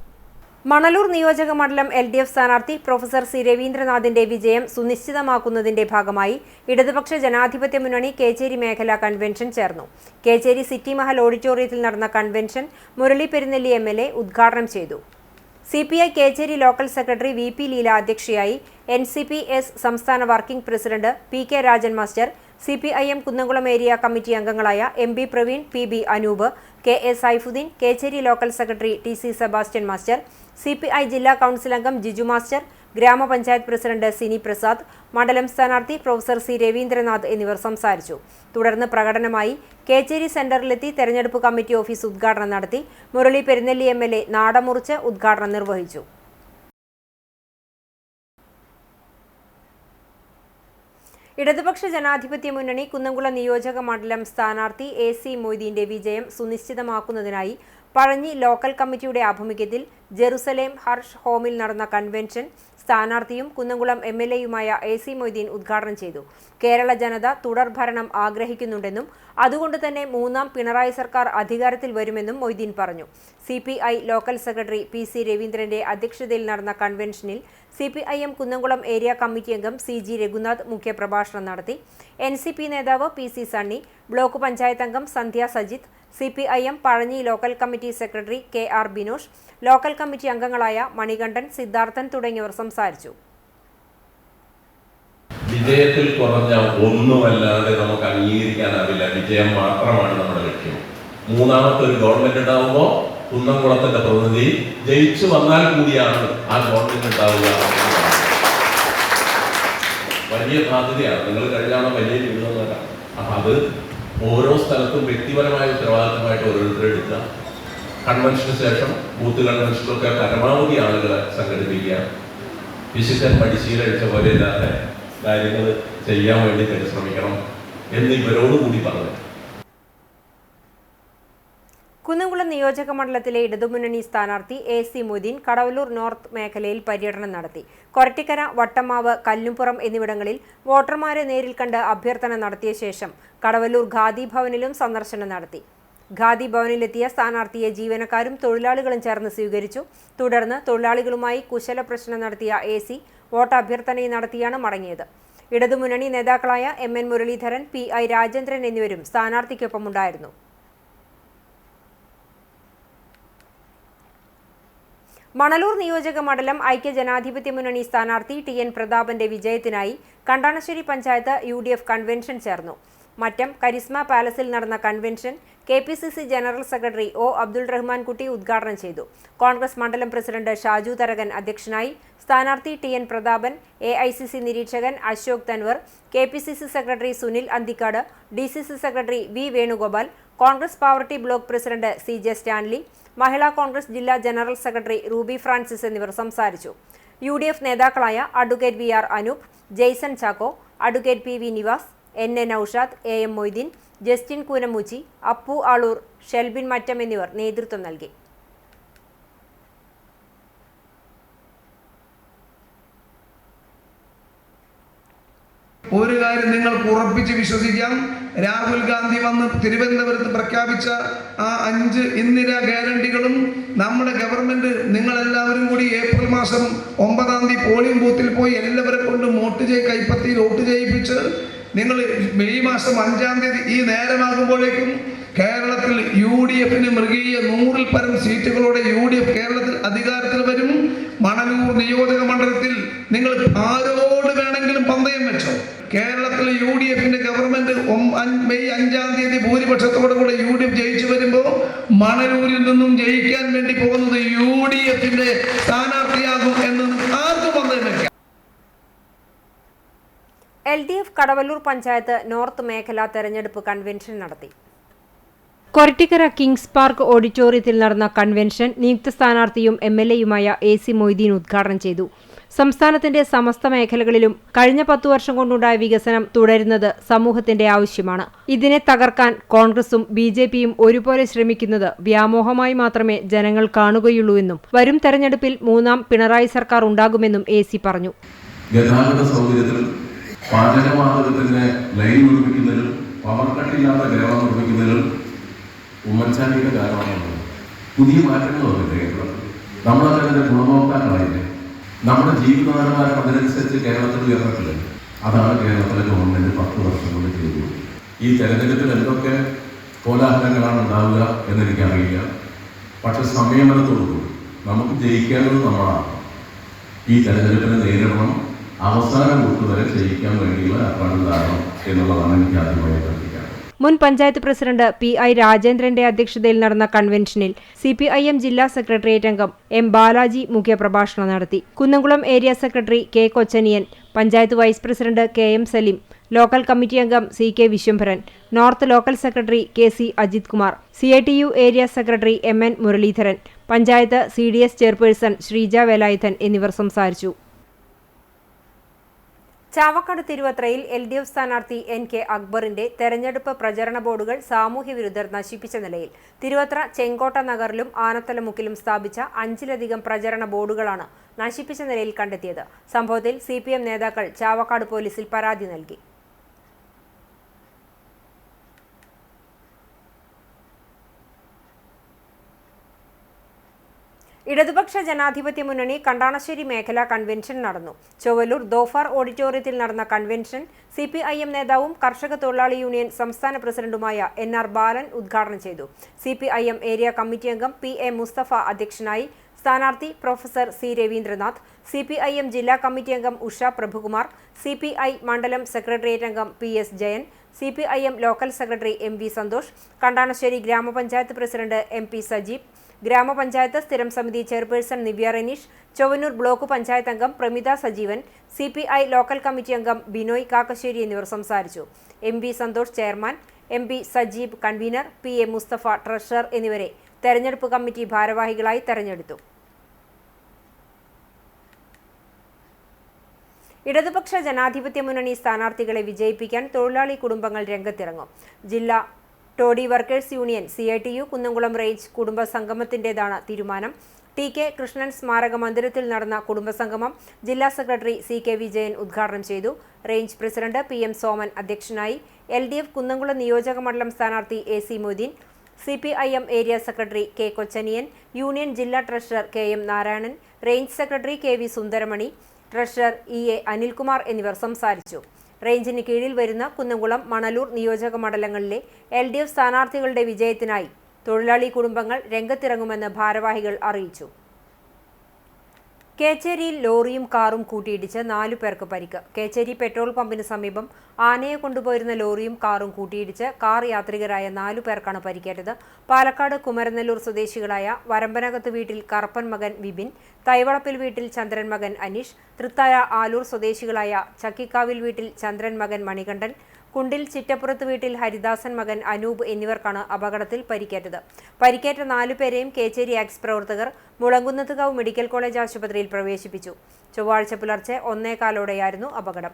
മണലൂർ നിയോജക മണ്ഡലം LDF സ്ഥാനാർത്ഥി പ്രൊഫസർ C രവീന്ദ്രനാഥിന്റെ വിജയം സുനിശ്ചിതമാക്കുന്നതിന്റെ ഭാഗമായി ഇടതുപക്ഷ ജനാധിപത്യ മുന്നണി കേച്ചേരി മേഖലാ കൺവെൻഷൻ ചേർന്നു. കേച്ചേരി സിറ്റി മഹൽ ഓഡിറ്റോറിയത്തിൽ നടന്ന കൺവെൻഷൻ മുരളി പെരുന്നെല്ലി MLA ഉദ്ഘാടനം ചെയ്തു. CPI Kechery local secretary VP Leela അധ്യക്ഷയായി. NCP-S സംസ്ഥാന working president PK Rajan master, CPIM Kunnamkulam area committee അംഗങ്ങളായ MB Praveen, PB Anoop, KA Saifuddin, Kechery local secretary TC Sebastian master, CPI ജില്ലാ കൗൺസിൽ അംഗം ജിജു മാസ്റ്റർ, ഗ്രാമപഞ്ചായത്ത് പ്രസിഡന്റ് സിനി പ്രസാദ്, മണ്ഡലം സ്ഥാനാർത്ഥി പ്രൊഫസർ C രവീന്ദ്രനാഥ് എന്നിവർ സംസാരിച്ചു. തുടർന്ന് പ്രകടനമായി കേച്ചേരി സെന്ററിലെത്തി തെരഞ്ഞെടുപ്പ് കമ്മിറ്റി ഓഫീസ് ഉദ്ഘാടനം നടത്തി. മുരളി പെരുന്നെല്ലി MLA നാടമുറിച്ച് ഉദ്ഘാടനം നിർവഹിച്ചു. ഇടതുപക്ഷ ജനാധിപത്യ മുന്നണി കുന്നംകുളം നിയോജക മണ്ഡലം സ്ഥാനാർത്ഥി AC മൊയ്തീന്റെ വിജയം സുനിശ്ചിതമാക്കുന്നതിനായി പഴഞ്ഞി ലോക്കൽ കമ്മിറ്റിയുടെ ആഭിമുഖ്യത്തിൽ ജെറുസലേം ഹർഷ് ഹോമിൽ നടന്ന കൺവെൻഷൻ സ്ഥാനാർത്ഥിയും കുന്നംകുളം MLAയുമായ AC മൊയ്തീൻ ഉദ്ഘാടനം ചെയ്തു. കേരള ജനത തുടർ ഭരണം ആഗ്രഹിക്കുന്നുണ്ടെന്നും അതുകൊണ്ട് തന്നെ മൂന്നാം പിണറായി സർക്കാർ അധികാരത്തിൽ വരുമെന്നും മൊയ്തീൻ പറഞ്ഞു. CPI ലോക്കൽ സെക്രട്ടറി PC രവീന്ദ്രന്റെ അധ്യക്ഷതയിൽ നടന്ന കൺവെൻഷനിൽ CPIM കുന്നംകുളം ഏരിയ കമ്മിറ്റി അംഗം CG രഘുനാഥ് മുഖ്യപ്രഭാഷണം നടത്തി. NCP നേതാവ് PC സണ്ണി, ബ്ലോക്ക് പഞ്ചായത്ത് അംഗം Sandhya Sajith, CPIM Pazhanji local committee secretary KR Binosh, local committee അംഗങ്ങളായ മണികണ്ഠൻ, സിദ്ധാർത്ഥൻ തുടങ്ങിയവർ സംസാരിച്ചു. വിജയത്തിൽ കുറഞ്ഞ ഒന്നുമല്ലാതെ നമുക്ക് അംഗീകരിക്കാനാവില്ല. വിജയം മാത്രമാണ് നമ്മുടെ ലക്ഷ്യം. മൂന്നാമത്തെ ഒരു ഗവൺമെന്റ് ഉണ്ടാവുമ്പോൾ കുന്നംകുളത്തിന്റെ പ്രതിനിധി ജയിച്ചു വന്നാൽ കൂടിയാണ് ആ ഗവൺമെന്റ് ഉണ്ടാവുക. വലിയ ബാധ്യതയാണ്. നിങ്ങൾ കഴിഞ്ഞാണോ വലിയ ജീവിതമല്ല. അപ്പൊ അത് ഓരോ സ്ഥലത്തും വ്യക്തിപരമായ ഉത്തരവാദിത്തമായിട്ട് ഓരോരുത്തരെടുക്കുക. കൺവെൻഷന് ശേഷം ബൂത്ത് കൺവെൻഷനിലൊക്കെ പരമാവധി ആളുകളെ സംഘടിപ്പിക്കുക. വിശുദ്ധൻ പരിശീലിച്ച പോലെ ഇല്ലാതെ കാര്യങ്ങൾ ചെയ്യാൻ വേണ്ടി പരിശ്രമിക്കണം എന്ന് ഇവരോടുകൂടി പറഞ്ഞു. കുന്നംകുളം നിയോജക മണ്ഡലത്തിലെ ഇടതുമുന്നണി സ്ഥാനാർത്ഥി AC മൊയ്തീൻ കടവല്ലൂർ നോർത്ത് മേഖലയിൽ പര്യടനം നടത്തി. കൊരട്ടിക്കര, വട്ടമാവ്, കല്ലുംപുറം എന്നിവിടങ്ങളിൽ വോട്ടർമാരെ നേരിൽ കണ്ട് അഭ്യർത്ഥന നടത്തിയ ശേഷം കടവല്ലൂർ ഖാദി ഭവനിലും സന്ദർശനം നടത്തി. ഖാദി ഭവനിലെത്തിയ സ്ഥാനാർത്ഥിയെ ജീവനക്കാരും തൊഴിലാളികളും ചേർന്ന് സ്വീകരിച്ചു. തുടർന്ന് തൊഴിലാളികളുമായി കുശല പ്രശ്നം നടത്തിയ AC വോട്ട് അഭ്യർത്ഥനയും നടത്തിയാണ് മടങ്ങിയത്. ഇടതുമുന്നണി നേതാക്കളായ MN മുരളീധരൻ, PI രാജേന്ദ്രൻ എന്നിവരും സ്ഥാനാർത്ഥിക്കൊപ്പമുണ്ടായിരുന്നു. മണലൂർ നിയോജക മണ്ഡലം ഐക്യജനാധിപത്യ മുന്നണി സ്ഥാനാർത്ഥി TN പ്രതാപന്റെ വിജയത്തിനായി കണ്ടാണശ്ശേരി പഞ്ചായത്ത് UDF കൺവെൻഷൻ ചേർന്നു. മറ്റം കരിസ്മ പാലസിൽ നടന്ന convention KPCC general secretary O Abdul Rahman Kutty ഉദ്ഘാടനം ചെയ്തു. കോൺഗ്രസ് മണ്ഡലം പ്രസിഡന്റ് ഷാജു തരകൻ അധ്യക്ഷനായി. സ്ഥാനാർത്ഥി TN പ്രതാപൻ, AICC നിരീക്ഷകൻ Ashok Tanwar, KPCC secretary Sunil Anthikad, DCC secretary V Venugopal, Congress പാവർട്ടി block president CJ Stanley, Mahila Congress ജില്ലാ ജനറൽ സെക്രട്ടറി റൂബി ഫ്രാൻസിസ് എന്നിവർ സംസാരിച്ചു. UDF നേതാക്കളായ advocate VR Anoop, Jaison Chacko, advocate PV Nivas, NA Noushad, AM Moideen, Justin Koonamoochi, Appu Aloor, Shelbin Mattam എന്നിവർ നേതൃത്വം നൽകി. ഒരു കാര്യം നിങ്ങൾക്ക് ഉറപ്പിച്ച് വിശ്വസിക്കാം, രാഹുൽ ഗാന്ധി വന്ന് തിരുവനന്തപുരത്ത് പ്രഖ്യാപിച്ച ആ 5 ഇന്ദിരാ ഗ്യാരണ്ടികളും നമ്മുടെ ഗവൺമെന്റ് നിങ്ങളെല്ലാവരും കൂടി ഏപ്രിൽ മാസം 9-ാം തീയതി പോളിംഗ് ബൂത്തിൽ പോയി എല്ലാവരെ കൊണ്ടും കൈപ്പത്തിയിൽ വോട്ട് ചെയ്യിപ്പിച്ച് നിങ്ങൾ മെയ് മാസം 5-ാം തീയതി ഈ നേരമാകുമ്പോഴേക്കും കേരളത്തിൽ UDFന് മൃഗീയ 100-ൽ പരം സീറ്റുകളോടെ UDF കേരളത്തിൽ അധികാരത്തിൽ വരും. മണലൂർ നിയോജക മണ്ഡലത്തിൽ നിങ്ങൾ ആരോട് വേണമെങ്കിലും പന്തയം വെച്ചോ. കേരളത്തിൽ UDFന്റെ ഗവൺമെന്റ് മെയ് 5-ാം തീയതി ഭൂരിപക്ഷത്തോടു കൂടെ UDF ജയിച്ചു വരുമ്പോൾ മണലൂരിൽ നിന്നും ജയിക്കാൻ വേണ്ടി പോകുന്നത് UDFന്റെ സ്ഥാനാർത്ഥിയാകും എന്ന് ആർക്കും പന്തയം വെക്കാം. LDF കടവല്ലൂർ പഞ്ചായത്ത് നോർത്ത് മേഖല തെരഞ്ഞെടുപ്പ് കൺവെൻഷൻ നടത്തി. കൊരട്ടിക്കര കിങ്സ് പാർക്ക് ഓഡിറ്റോറിയത്തിൽ നടന്ന കൺവെൻഷൻ നിയുക്ത സ്ഥാനാർത്ഥിയും MLAയുമായ AC മൊയ്തീൻ ഉദ്ഘാടനം ചെയ്തു. സംസ്ഥാനത്തിന്റെ സമസ്ത മേഖലകളിലും കഴിഞ്ഞ 10 വർഷം കൊണ്ടുണ്ടായ വികസനം തുടരുന്നത് സമൂഹത്തിന്റെ ആവശ്യമാണ്. ഇതിനെ തകർക്കാൻ കോൺഗ്രസും BJPയും ഒരുപോലെ ശ്രമിക്കുന്നത് വ്യാമോഹമായി മാത്രമേ ജനങ്ങൾ കാണുകയുള്ളൂവെന്നും വരും തെരഞ്ഞെടുപ്പിൽ 3ാം പിണറായി സർക്കാർ ഉണ്ടാകുമെന്നും AC പറഞ്ഞു. ഗതാഗത സൗകര്യത്തിലും പാചകവാതകത്തിന്റെ ലൈൻ നിർമ്മിക്കുന്നതിലും പവർ കട്ടില്ലാത്ത ഗ്രഹം നിർമ്മിക്കുന്നതിലും ഉമ്മൻചാണ്ടിയുടെ കാരണമാണ്. പുതിയ മാറ്റങ്ങൾ വന്നിട്ട് കേരളത്തിൽ നമ്മളൊക്കെ അതിന്റെ ഗുണഭോക്താക്കളായില്ലേ. നമ്മുടെ ജീവിത നിലവാരം അതിനനുസരിച്ച് കേരളത്തിൽ ഉയർന്നിട്ടില്ല. അതാണ് കേരളത്തിലെ ഗവൺമെന്റ് 10 വർഷം കൊണ്ട് ചെയ്തത്. ഈ തെരഞ്ഞെടുപ്പിൽ എന്തൊക്കെ കോലാഹലങ്ങളാണ് ഉണ്ടാവുക എന്നെനിക്കറിയില്ല. പക്ഷെ സംയമനത്തോടുകൂടി നമുക്ക് ജയിക്കേണ്ടത് നമ്മളാണ്. ഈ തെരഞ്ഞെടുപ്പിനെ നേരിടണം, അവസാനം വരെ ജയിക്കാൻ വേണ്ടിയുള്ള ഏർപ്പാടുകളാണ് എന്നുള്ളതാണ് എനിക്ക് ആദ്യമായി പഠിപ്പിക്കുന്നത്. മുൻ പഞ്ചായത്ത് പ്രസിഡന്റ് PI രാജേന്ദ്രന്റെ അധ്യക്ഷതയിൽ നടന്ന കൺവെൻഷനിൽ CPIM ജില്ലാ സെക്രട്ടേറിയറ്റ് അംഗം M ബാലാജി മുഖ്യപ്രഭാഷണം നടത്തി. Kunnamkulam area secretary K Kochaniyan, panchayat vice president KM Saleem, local committee അംഗം CK Vishwambharan, north local secretary KC Ajith Kumar, CITU area secretary MN Muraleedharan, panchayat CDS chairperson Sreeja Velayudhan എന്നിവർ സംസാരിച്ചു. ചാവക്കാട് തിരുവത്രയിൽ LDF സ്ഥാനാർത്ഥി NK അക്ബറിന്റെ തെരഞ്ഞെടുപ്പ് പ്രചരണ ബോർഡുകൾ സാമൂഹ്യവിരുദ്ധർ നശിപ്പിച്ച നിലയിൽ തിരുവത്ര ചെങ്കോട്ട നഗറിലും ആനത്തലമുക്കിലും സ്ഥാപിച്ച 5-ലധികം പ്രചരണ ബോർഡുകളാണ് നശിപ്പിച്ച നിലയിൽ കണ്ടെത്തിയത്. സംഭവത്തിൽ CPM നേതാക്കൾ ചാവക്കാട് പോലീസിൽ പരാതി നൽകി. ഇടതുപക്ഷ ജനാധിപത്യ മുന്നണി കണ്ടാണശ്ശേരി മേഖലാ കൺവെൻഷൻ നടന്നു. ചൊവ്വലൂർ ദോഫാർ ഓഡിറ്റോറിയത്തിൽ നടന്ന കൺവെൻഷൻ CPIM നേതാവും കർഷക തൊഴിലാളി യൂണിയൻ സംസ്ഥാന പ്രസിഡന്റുമായ NR ബാലൻ ഉദ്ഘാടനം ചെയ്തു. CPIM ഏരിയ കമ്മിറ്റി അംഗം PA മുസ്തഫ അധ്യക്ഷനായി. സ്ഥാനാർത്ഥി പ്രൊഫസർ C രവീന്ദ്രനാഥ്, CPIM ജില്ലാ കമ്മിറ്റി അംഗം ഉഷ പ്രഭുകുമാർ, CPI മണ്ഡലം സെക്രട്ടേറിയറ്റ് അംഗം PS Jayan, CPIM local secretary MV Santhosh, Kandanassery ഗ്രാമപഞ്ചായത്ത് പ്രസിഡന്റ് MP സജീബ്, ഗ്രാമപഞ്ചായത്ത് സ്ഥിരം സമിതി ചെയർപേഴ്സൺ നിവ്യ റനീഷ്, ചൊവ്വന്നൂർ ബ്ലോക്ക് പഞ്ചായത്ത് അംഗം Pramitha Sajeevan, CPI local committee അംഗം ബിനോയ് കാക്കശ്ശേരി എന്നിവർ സംസാരിച്ചു. MV Santhosh chairman, MP Sajeeb convener, PA Musthafa treasurer എന്നിവരെ തെരഞ്ഞെടുപ്പ് കമ്മിറ്റി ഭാരവാഹികളായി തെരഞ്ഞെടുത്തു. ഇടതുപക്ഷ ജനാധിപത്യ മുന്നണി സ്ഥാനാർത്ഥികളെ വിജയിപ്പിക്കാൻ തൊഴിലാളി കുടുംബങ്ങൾ രംഗത്തിറങ്ങും. ജില്ലാ toddy workers union CITU Kunnamkulam range കുടുംബ സംഗമത്തിൻ്റെതാണ് തീരുമാനം. TK കൃഷ്ണൻ സ്മാരക മന്ദിരത്തിൽ നടന്ന കുടുംബസംഗമം ജില്ലാ സെക്രട്ടറി CK വിജയൻ ഉദ്ഘാടനം ചെയ്തു. റേഞ്ച് പ്രസിഡന്റ് PM സോമൻ അധ്യക്ഷനായി. LDF കുന്നംകുളം നിയോജക മണ്ഡലം സ്ഥാനാർത്ഥി AC Moideen, CPIM area secretary K Kochaniyan, union ജില്ലാ treasurer KM Narayanan, range secretary KV Sundaramani, treasurer EA Anilkumar എന്നിവർ സംസാരിച്ചു. റേഞ്ചിന് കീഴിൽ വരുന്ന കുന്നംകുളം, മണലൂർ നിയോജക മണ്ഡലങ്ങളിലെ LDF സ്ഥാനാർത്ഥികളുടെ വിജയത്തിനായി തൊഴിലാളി കുടുംബങ്ങൾ രംഗത്തിറങ്ങുമെന്ന് ഭാരവാഹികൾ അറിയിച്ചു. കേച്ചേരിയിൽ ലോറിയും കാറും കൂട്ടിയിടിച്ച് 4 പേർക്ക് പരിക്ക്. കേച്ചേരി പെട്രോൾ പമ്പിന് സമീപം ആനയെ കൊണ്ടുപോയിരുന്ന ലോറിയും കാറും കൂട്ടിയിടിച്ച് കാർ യാത്രികരായ 4 പേർക്കാണ് പരിക്കേറ്റത്. പാലക്കാട് കുമരനെല്ലൂർ സ്വദേശികളായ വരമ്പനകത്ത് വീട്ടിൽ കറപ്പൻ മകൻ വിപിൻ, തൈവളപ്പിൽ വീട്ടിൽ ചന്ദ്രൻ മകൻ അനീഷ്, തൃത്തായ ആലൂർ സ്വദേശികളായ ചക്കിക്കാവിൽ വീട്ടിൽ ചന്ദ്രൻ മകൻ മണികണ്ഠൻ, കുണ്ടിൽ ചിറ്റപ്പുറത്ത് വീട്ടിൽ ഹരിദാസൻ മകൻ അനൂപ് എന്നിവർക്കാണ് അപകടത്തിൽ പരിക്കേറ്റത്. പരിക്കേറ്റ 4 പേരെയും കേച്ചേരി ആക്സ് പ്രവർത്തകർ മുളങ്കുന്നത്തുകാവ് മെഡിക്കൽ കോളേജ് ആശുപത്രിയിൽ പ്രവേശിപ്പിച്ചു. ചൊവ്വാഴ്ച പുലർച്ചെ 1:15 അപകടം.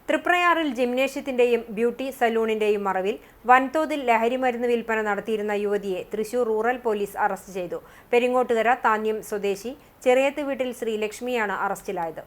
തൃപ്രയാറിൽ ജിംനേഷ്യത്തിന്റെയും ബ്യൂട്ടി സലൂണിന്റെയും മറവിൽ വൻതോതിൽ ലഹരിമരുന്ന് വിൽപ്പന നടത്തിയിരുന്ന യുവതിയെ തൃശൂർ റൂറൽ പോലീസ് അറസ്റ്റ് ചെയ്തു. പെരിങ്ങോട്ടുകര താന്യം സ്വദേശി ചെറിയത്ത് വീട്ടിൽ ശ്രീലക്ഷ്മിയാണ് അറസ്റ്റിലായത്.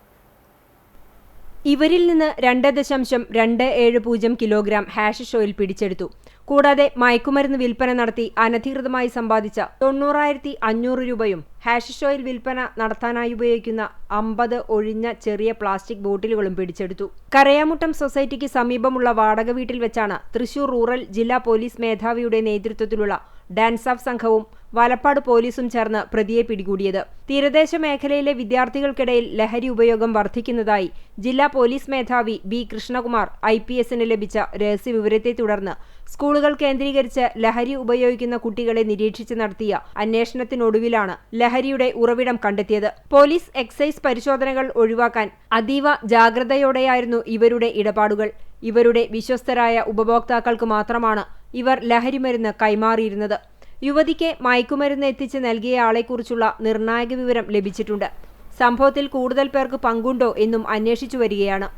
ഇവരിൽ നിന്ന് 2.270 കിലോഗ്രാം ഹാഷിഷ് ഓയിൽ പിടിച്ചെടുത്തു. കൂടാതെ മയക്കുമരുന്ന് വിൽപ്പന നടത്തി അനധികൃതമായി സമ്പാദിച്ച 90,500 രൂപയും ഹാഷിഷ് ഓയിൽ വിൽപ്പന നടത്താനായി ഉപയോഗിക്കുന്ന 50 ഒഴിഞ്ഞ ചെറിയ പ്ലാസ്റ്റിക് ബോട്ടിലുകളും പിടിച്ചെടുത്തു. കരയാമുട്ടം സൊസൈറ്റിക്ക് സമീപമുള്ള വാടക വീട്ടിൽ വെച്ചാണ് തൃശൂർ റൂറൽ ജില്ലാ പോലീസ് മേധാവിയുടെ നേതൃത്വത്തിലുള്ള ഡാൻസ് ഓഫ് സംഘവും വലപ്പാട് പോലീസും ചേർന്ന് പ്രതിയെ പിടികൂടിയത്. തീരദേശ മേഖലയിലെ വിദ്യാർത്ഥികൾക്കിടയിൽ ലഹരി ഉപയോഗം വർദ്ധിക്കുന്നതായി ജില്ലാ പോലീസ് മേധാവി B കൃഷ്ണകുമാർ IPSന് ലഭിച്ച രഹസ്യവിവരത്തെ തുടർന്ന് സ്കൂളുകൾ കേന്ദ്രീകരിച്ച് ലഹരി ഉപയോഗിക്കുന്ന കുട്ടികളെ നിരീക്ഷിച്ച് നടത്തിയ അന്വേഷണത്തിനൊടുവിലാണ് ലഹരിയുടെ ഉറവിടം കണ്ടെത്തിയത്. പോലീസ് എക്സൈസ് പരിശോധനകൾ ഒഴിവാക്കാൻ അതീവ ജാഗ്രതയോടെയായിരുന്നു ഇവരുടെ ഇടപാടുകൾ. ഇവരുടെ വിശ്വസ്തരായ ഉപഭോക്താക്കൾക്ക് മാത്രമാണ് ഇവർ ലഹരിമരുന്ന് കൈമാറിയിരുന്നത്. യുവതിക്ക് മയക്കുമരുന്ന് എത്തിച്ച് നൽകിയ ആളെക്കുറിച്ചുള്ള നിർണായക വിവരം ലഭിച്ചിട്ടുണ്ട്. സംഭവത്തിൽ കൂടുതൽ പേർക്ക് പങ്കുണ്ടോ എന്നും അന്വേഷിച്ചു വരികയാണ്.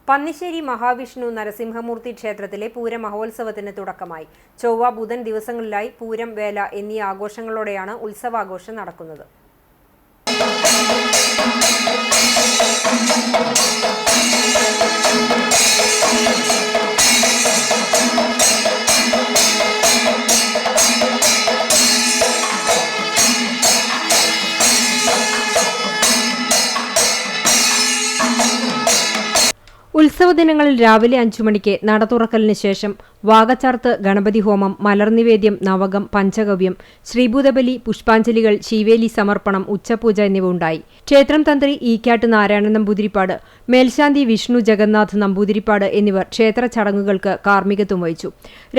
പന്നിശ്ശേരി മഹാവിഷ്ണു നരസിംഹമൂർത്തി ക്ഷേത്രത്തിലെ പൂരമഹോത്സവത്തിന് തുടക്കമായി. ചൊവ്വ, ബുധൻ ദിവസങ്ങളിലായി പൂരം, വേല എന്നീ ആഘോഷങ്ങളോടെയാണ് ഉത്സവാഘോഷം നടക്കുന്നത്. ഉത്സവ ദിനങ്ങളിൽ രാവിലെ 5 മണിക്ക് നട തുറക്കലിന് ശേഷം വാകച്ചാർത്ത്, ഗണപതി ഹോമം, മലർനിവേദ്യം, നവകം, പഞ്ചഗവ്യം, ശ്രീഭൂതബലി, പുഷ്പാഞ്ജലികൾ, ശീവേലി സമർപ്പണം, ഉച്ചപൂജ എന്നിവ ഉണ്ടായി. ക്ഷേത്രം തന്ത്രി ഈക്കാട്ട് നാരായണൻ നമ്പൂതിരിപ്പാട്, മേൽശാന്തി വിഷ്ണു ജഗന്നാഥ് നമ്പൂതിരിപ്പാട് എന്നിവർ ക്ഷേത്ര ചടങ്ങുകൾക്ക് കാർമ്മികത്വം വഹിച്ചു.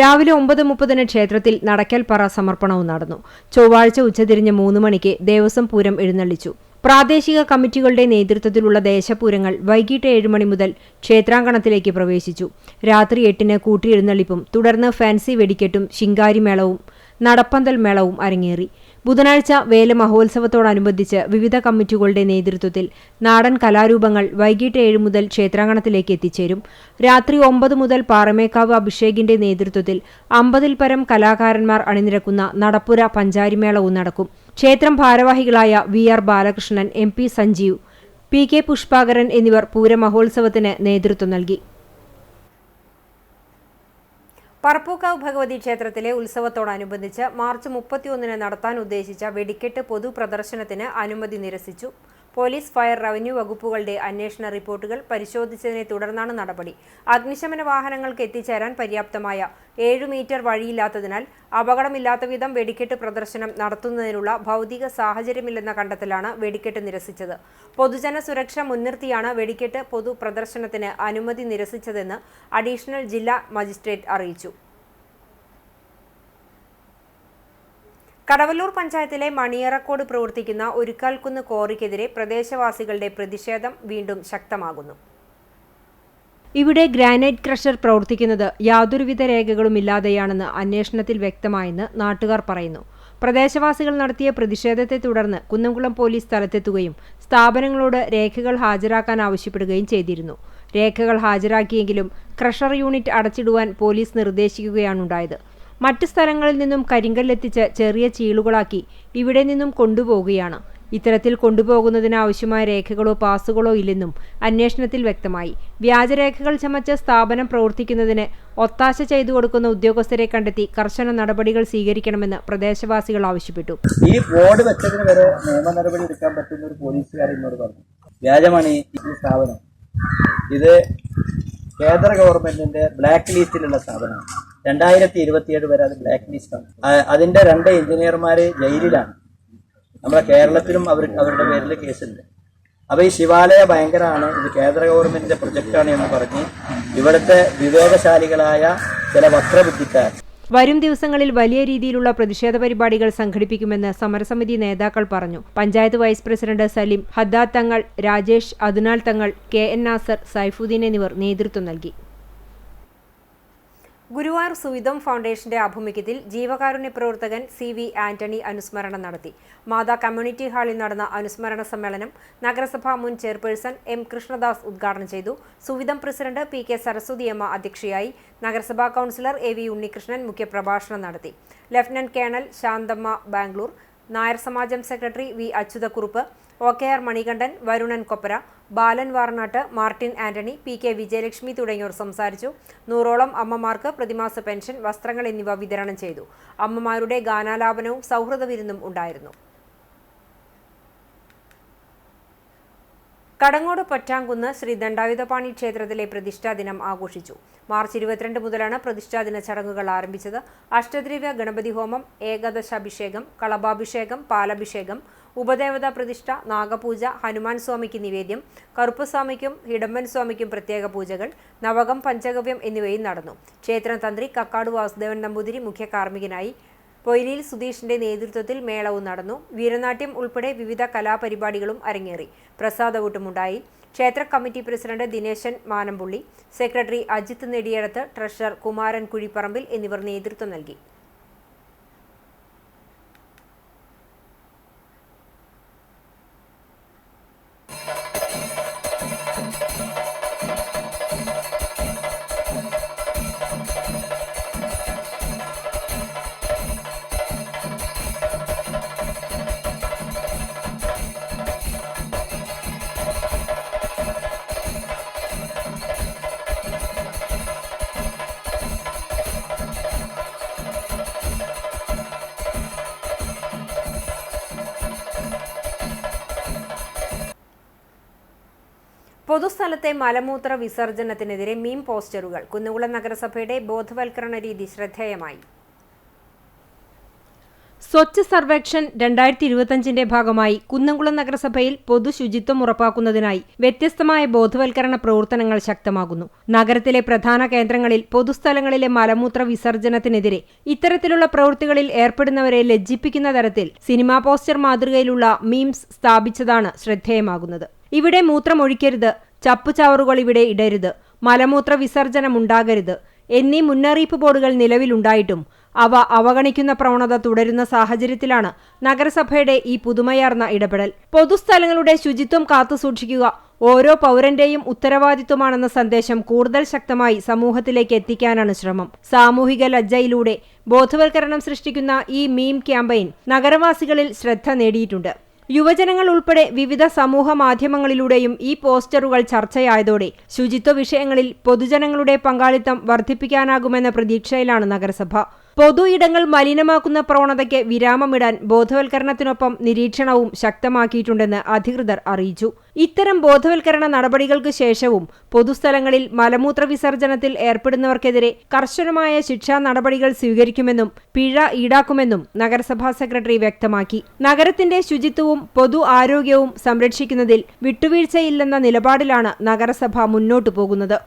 രാവിലെ 9:30 ക്ഷേത്രത്തിൽ നടക്കൽപ്പറ സമർപ്പണവും നടന്നു. ചൊവ്വാഴ്ച ഉച്ചതിരിഞ്ഞ് 3 മണിക്ക് ദേവസ്വം പൂരം എഴുന്നള്ളിച്ചു. പ്രാദേശിക കമ്മിറ്റികളുടെ നേതൃത്വത്തിലുള്ള ദേശപൂരങ്ങൾ വൈകിട്ട് 7 മണി മുതൽ ക്ഷേത്രാങ്കണത്തിലേക്ക് പ്രവേശിച്ചു. രാത്രി 8-ന് കൂട്ടിയെഴുന്നള്ളിപ്പും തുടർന്ന് ഫാൻസി വെടിക്കെട്ടും ശിങ്കാരിമേളവും നടപ്പന്തൽ മേളവും അരങ്ങേറി. ബുധനാഴ്ച വേല മഹോത്സവത്തോടനുബന്ധിച്ച് വിവിധ കമ്മിറ്റികളുടെ നേതൃത്വത്തിൽ നാടൻ കലാരൂപങ്ങൾ വൈകിട്ട് 7 മുതൽ ക്ഷേത്രാങ്കണത്തിലേക്ക് എത്തിച്ചേരും. രാത്രി 9 മുതൽ പാറമേക്കാവ് അഭിഷേകിന്റെ നേതൃത്വത്തിൽ 50-ൽ പരം കലാകാരന്മാർ അണിനിരക്കുന്ന നടപ്പുര പഞ്ചാരിമേളവും നടക്കും. ക്ഷേത്രം ഭാരവാഹികളായ VR Balakrishnan, MP Sanjeev, PK Pushpakaran എന്നിവർ പൂരമഹോത്സവത്തിന് നേതൃത്വം നൽകി. പറപ്പൂക്കാവ് ഭഗവതി ക്ഷേത്രത്തിലെ ഉത്സവത്തോടനുബന്ധിച്ച് മാർച്ച് 31-ന് നടത്താൻ ഉദ്ദേശിച്ച വെടിക്കെട്ട് പൊതുപ്രദർശനത്തിന് അനുമതി നിരസിച്ചു. പോലീസ്, ഫയർ, റവന്യൂ വകുപ്പുകളുടെ അന്വേഷണ റിപ്പോർട്ടുകൾ പരിശോധിച്ചതിനെ തുടർന്നാണ് നടപടി. അഗ്നിശമന വാഹനങ്ങൾക്ക് എത്തിച്ചേരാൻ പര്യാപ്തമായ 7 മീറ്റർ വഴിയില്ലാത്തതിനാൽ അപകടമില്ലാത്ത വിധം വെടിക്കെട്ട് പ്രദർശനം നടത്തുന്നതിനുള്ള ഭൗതിക സാഹചര്യമില്ലെന്ന കണ്ടെത്തലാണ് വെടിക്കെട്ട് നിരസിച്ചത്. പൊതുജന സുരക്ഷ മുൻനിർത്തിയാണ് വെടിക്കെട്ട് പൊതുപ്രദർശനത്തിന് അനുമതി നിരസിച്ചതെന്ന് അഡീഷണൽ ജില്ലാ മജിസ്ട്രേറ്റ് അറിയിച്ചു. കടവല്ലൂർ പഞ്ചായത്തിലെ മണിയറക്കോട് പ്രവർത്തിക്കുന്ന ഒരുക്കാൽക്കുന്ന് ക്വാറിക്കെതിരെ പ്രദേശവാസികളുടെ പ്രതിഷേധം വീണ്ടും ശക്തമാകുന്നു. ഇവിടെ ഗ്രാനൈറ്റ് ക്രഷർ പ്രവർത്തിക്കുന്നത് യാതൊരുവിധ രേഖകളുമില്ലാതെയാണെന്ന് അന്വേഷണത്തിൽ വ്യക്തമായെന്ന് നാട്ടുകാർ പറയുന്നു. പ്രദേശവാസികൾ നടത്തിയ പ്രതിഷേധത്തെ തുടർന്ന് കുന്നംകുളം പോലീസ് സ്ഥലത്തെത്തുകയും സ്ഥാപനങ്ങളോട് രേഖകൾ ഹാജരാക്കാൻ ആവശ്യപ്പെടുകയും ചെയ്തിരുന്നു. രേഖകൾ ഹാജരാക്കിയെങ്കിലും ക്രഷർ യൂണിറ്റ് അടച്ചിടുവാൻ പോലീസ് നിർദ്ദേശിക്കുകയാണുണ്ടായത്. മറ്റ് സ്ഥലങ്ങളിൽ നിന്നും കരിങ്കല്ലെത്തിച്ച് ചെറിയ ചീളുകളാക്കി ഇവിടെ നിന്നും കൊണ്ടുപോകുകയാണ്. ഇത്തരത്തിൽ കൊണ്ടുപോകുന്നതിനാവശ്യമായ രേഖകളോ പാസുകളോ ഇല്ലെന്നും അന്വേഷണത്തിൽ വ്യക്തമായി. വ്യാജരേഖകൾ ചമച്ച് സ്ഥാപനം പ്രവർത്തിക്കുന്നതിന് ഒത്താശ ചെയ്തു കൊടുക്കുന്ന ഉദ്യോഗസ്ഥരെ കണ്ടെത്തി കർശന നടപടികൾ സ്വീകരിക്കണമെന്ന് പ്രദേശവാസികൾ ആവശ്യപ്പെട്ടു. ഈ ബോർഡ് വെച്ചതിന് വരെ നിയമ നടപടി എടുക്കാൻ പറ്റുന്ന ഒരു പോലീസുകാരൻ എന്നോട് പറഞ്ഞു. വ്യാജമാണ് ഈ സ്ഥാപനം. ഇത് കേന്ദ്ര ഗവൺമെന്റിന്റെ ബ്ലാക്ക് ലിസ്റ്റിലുള്ള സ്ഥാപനമാണ്. 2027 വരെ അത് ബ്ലാക്ക് ലിസ്റ്റാണ്. അതിന്റെ 2 എഞ്ചിനീയർമാര് ജയിലിലാണ്. നമ്മുടെ കേരളത്തിലും അവരുടെ പേരിൽ കേസുണ്ട്. അപ്പൊ ഈ ശിവാലയ ഭയങ്കരമാണ്, ഇത് കേന്ദ്ര ഗവൺമെന്റിന്റെ പ്രൊജക്റ്റാണ് എന്ന് പറഞ്ഞ് ഇവിടുത്തെ വിവേകശാലികളായ ചില വക്രബുദ്ധിക്കാർ വരും ദിവസങ്ങളിൽ വലിയ രീതിയിലുള്ള പ്രതിഷേധ പരിപാടികൾ സംഘടിപ്പിക്കുമെന്ന് സമരസമിതി നേതാക്കൾ പറഞ്ഞു. പഞ്ചായത്ത് വൈസ് പ്രസിഡന്റ് സലിം, ഹദ്ദാദ് തങ്ങൾ, രാജേഷ്, അതുനാൽ തങ്ങൾ, KN നാസർ, സൈഫുദ്ദീൻ എന്നിവർ നേതൃത്വം നൽകി. ഗുരുവായൂർ സുവിധം ഫൗണ്ടേഷന്റെ ആഭിമുഖ്യത്തിൽ ജീവകാരുണ്യ പ്രവർത്തകൻ CV ആന്റണി അനുസ്മരണം നടത്തി. മാതാ കമ്മ്യൂണിറ്റി ഹാളിൽ നടന്ന അനുസ്മരണ സമ്മേളനം നഗരസഭാ മുൻ ചെയർപേഴ്സൺ M കൃഷ്ണദാസ് ഉദ്ഘാടനം ചെയ്തു. സുവിധം പ്രസിഡന്റ് PK സരസ്വതിയമ്മ അധ്യക്ഷയായി. നഗരസഭാ കൗൺസിലർ AV ഉണ്ണികൃഷ്ണൻ മുഖ്യപ്രഭാഷണം നടത്തി. Lieutenant colonel Santhamma Bangalore, Nair Samajam secretary V Achuthakurup, OKR Manikandan, Varunan Koppara, Balan Varnattu, Martin Antony, PK Vijayalakshmi തുടങ്ങിയവർ സംസാരിച്ചു. 100ഓളം അമ്മമാർക്ക് പ്രതിമാസ പെൻഷൻ, വസ്ത്രങ്ങൾ എന്നിവ വിതരണം ചെയ്തു. അമ്മമാരുടെ ഗാനാലാപനവും സൗഹൃദ വിരുന്നും ഉണ്ടായിരുന്നു. കടങ്ങോട് പൊറ്റാംകുന്ന് ശ്രീ ദണ്ഡായുധപാണി ക്ഷേത്രത്തിലെ പ്രതിഷ്ഠാദിനം ആഘോഷിച്ചു. മാർച്ച് 22 മുതലാണ് പ്രതിഷ്ഠാദിന ചടങ്ങുകൾ ആരംഭിച്ചത്. അഷ്ടദ്രവ്യ ഗണപതി ഹോമം, ഏകാദശാഭിഷേകം, കളഭാഭിഷേകം, പാലഭിഷേകം, ഉപദേവതാ പ്രതിഷ്ഠ, നാഗപൂജ, ഹനുമാൻ സ്വാമിക്ക് നിവേദ്യം, കറുപ്പസ്വാമിക്കും ഹിഡമ്പൻ സ്വാമിക്കും പ്രത്യേക പൂജകൾ, നവകം, പഞ്ചഗവ്യം എന്നിവയും നടന്നു. ക്ഷേത്രം തന്ത്രി കക്കാട് വാസുദേവൻ നമ്പൂതിരി മുഖ്യ കാർമ്മികനായി. പൊയ്ലിയിൽ സുധീഷിന്റെ നേതൃത്വത്തിൽ മേളവും നടന്നു. വീരനാട്യം ഉൾപ്പെടെ വിവിധ കലാപരിപാടികളും അരങ്ങേറി. പ്രസാദകൂട്ടുമുണ്ടായി. ക്ഷേത്ര committee president Dineshan Manampully, secretary Ajith Nediyadath, treasurer Kumaran Kuzhipparambil എന്നിവർ നേതൃത്വം നൽകി. പൊതുസ്ഥലത്തെ മലമൂത്ര വിസർജനത്തിനെതിരെ മീം പോസ്റ്ററുകൾ. കുന്നംകുളം നഗരസഭയുടെ ബോധവൽക്കരണ രീതി ശ്രദ്ധേയമായി. സ്വച്ഛ് സർവേക്ഷൺ 2025 ഭാഗമായി കുന്നംകുളം നഗരസഭയിൽ പൊതുശുചിത്വം ഉറപ്പാക്കുന്നതിനായി വ്യത്യസ്തമായ ബോധവൽക്കരണ പ്രവർത്തനങ്ങൾ ശക്തമാകുന്നു. നഗരത്തിലെ പ്രധാന കേന്ദ്രങ്ങളിൽ പൊതുസ്ഥലങ്ങളിലെ മലമൂത്ര വിസർജനത്തിനെതിരെ ഇത്തരത്തിലുള്ള പ്രവൃത്തികളിൽ ഏർപ്പെടുന്നവരെ ലജ്ജിപ്പിക്കുന്ന തരത്തിൽ സിനിമാ പോസ്റ്റർ മാതൃകയിലുള്ള മീംസ് സ്ഥാപിച്ചതാണ് ശ്രദ്ധേയമാകുന്നത്. ഇവിടെ മൂത്രമൊഴിക്കരുത്, ചപ്പുചവറുകൾ ഇവിടെ ഇടരുത്, മലമൂത്ര വിസർജനം ഉണ്ടാകരുത് എന്നീ മുന്നറിയിപ്പ് ബോർഡുകൾ നിലവിലുണ്ടായിട്ടും അവ അവഗണിക്കുന്ന പ്രവണത തുടരുന്ന സാഹചര്യത്തിലാണ് നഗരസഭയുടെ ഈ പുതുമയാർന്ന ഇടപെടൽ. പൊതുസ്ഥലങ്ങളുടെ ശുചിത്വം കാത്തുസൂക്ഷിക്കുക ഓരോ പൗരന്റെയും ഉത്തരവാദിത്വമാണെന്ന സന്ദേശം കൂടുതൽ ശക്തമായി സമൂഹത്തിലേക്ക് എത്തിക്കാനാണ് ശ്രമം. സാമൂഹിക ലജ്ജയിലൂടെ ബോധവൽക്കരണം സൃഷ്ടിക്കുന്ന ഈ മീം ക്യാമ്പയിൻ നഗരവാസികളിൽ ശ്രദ്ധ നേടിയിട്ടുണ്ട്. യുവജനങ്ങൾ ഉൾപ്പെടെ വിവിധ സമൂഹ മാധ്യമങ്ങളിലൂടെയും ഈ പോസ്റ്ററുകൾ ചർച്ചയായതോടെ ശുചിത്വ വിഷയങ്ങളിൽ പൊതുജനങ്ങളുടെ പങ്കാളിത്തം വർദ്ധിപ്പിക്കാനാകുമെന്ന പ്രതീക്ഷയിലാണ് നഗരസഭ. പൊതു ഇടങ്ങൾ മലിനമാക്കുന്ന പ്രവണതയ്ക്ക് വിരാമമിടാൻ ബോധവൽക്കരണത്തിനൊപ്പം നിരീക്ഷണവും ശക്തമാക്കിയിട്ടുണ്ടെന്ന് അധികൃതർ അറിയിച്ചു. ഇത്തരം ബോധവൽക്കരണ നടപടികൾക്ക് ശേഷവും പൊതുസ്ഥലങ്ങളിൽ മലമൂത്ര വിസർജനത്തിൽ ഏർപ്പെടുന്നവർക്കെതിരെ കർശനമായ ശിക്ഷാ നടപടികൾ സ്വീകരിക്കുമെന്നും പിഴ ഈടാക്കുമെന്നും നഗരസഭാ സെക്രട്ടറി വ്യക്തമാക്കി. നഗരത്തിന്റെ ശുചിത്വവും പൊതു ആരോഗ്യവും സംരക്ഷിക്കുന്നതിൽ വിട്ടുവീഴ്ചയില്ലെന്ന നിലപാടിലാണ് നഗരസഭ മുന്നോട്ടു പോകുന്നത്.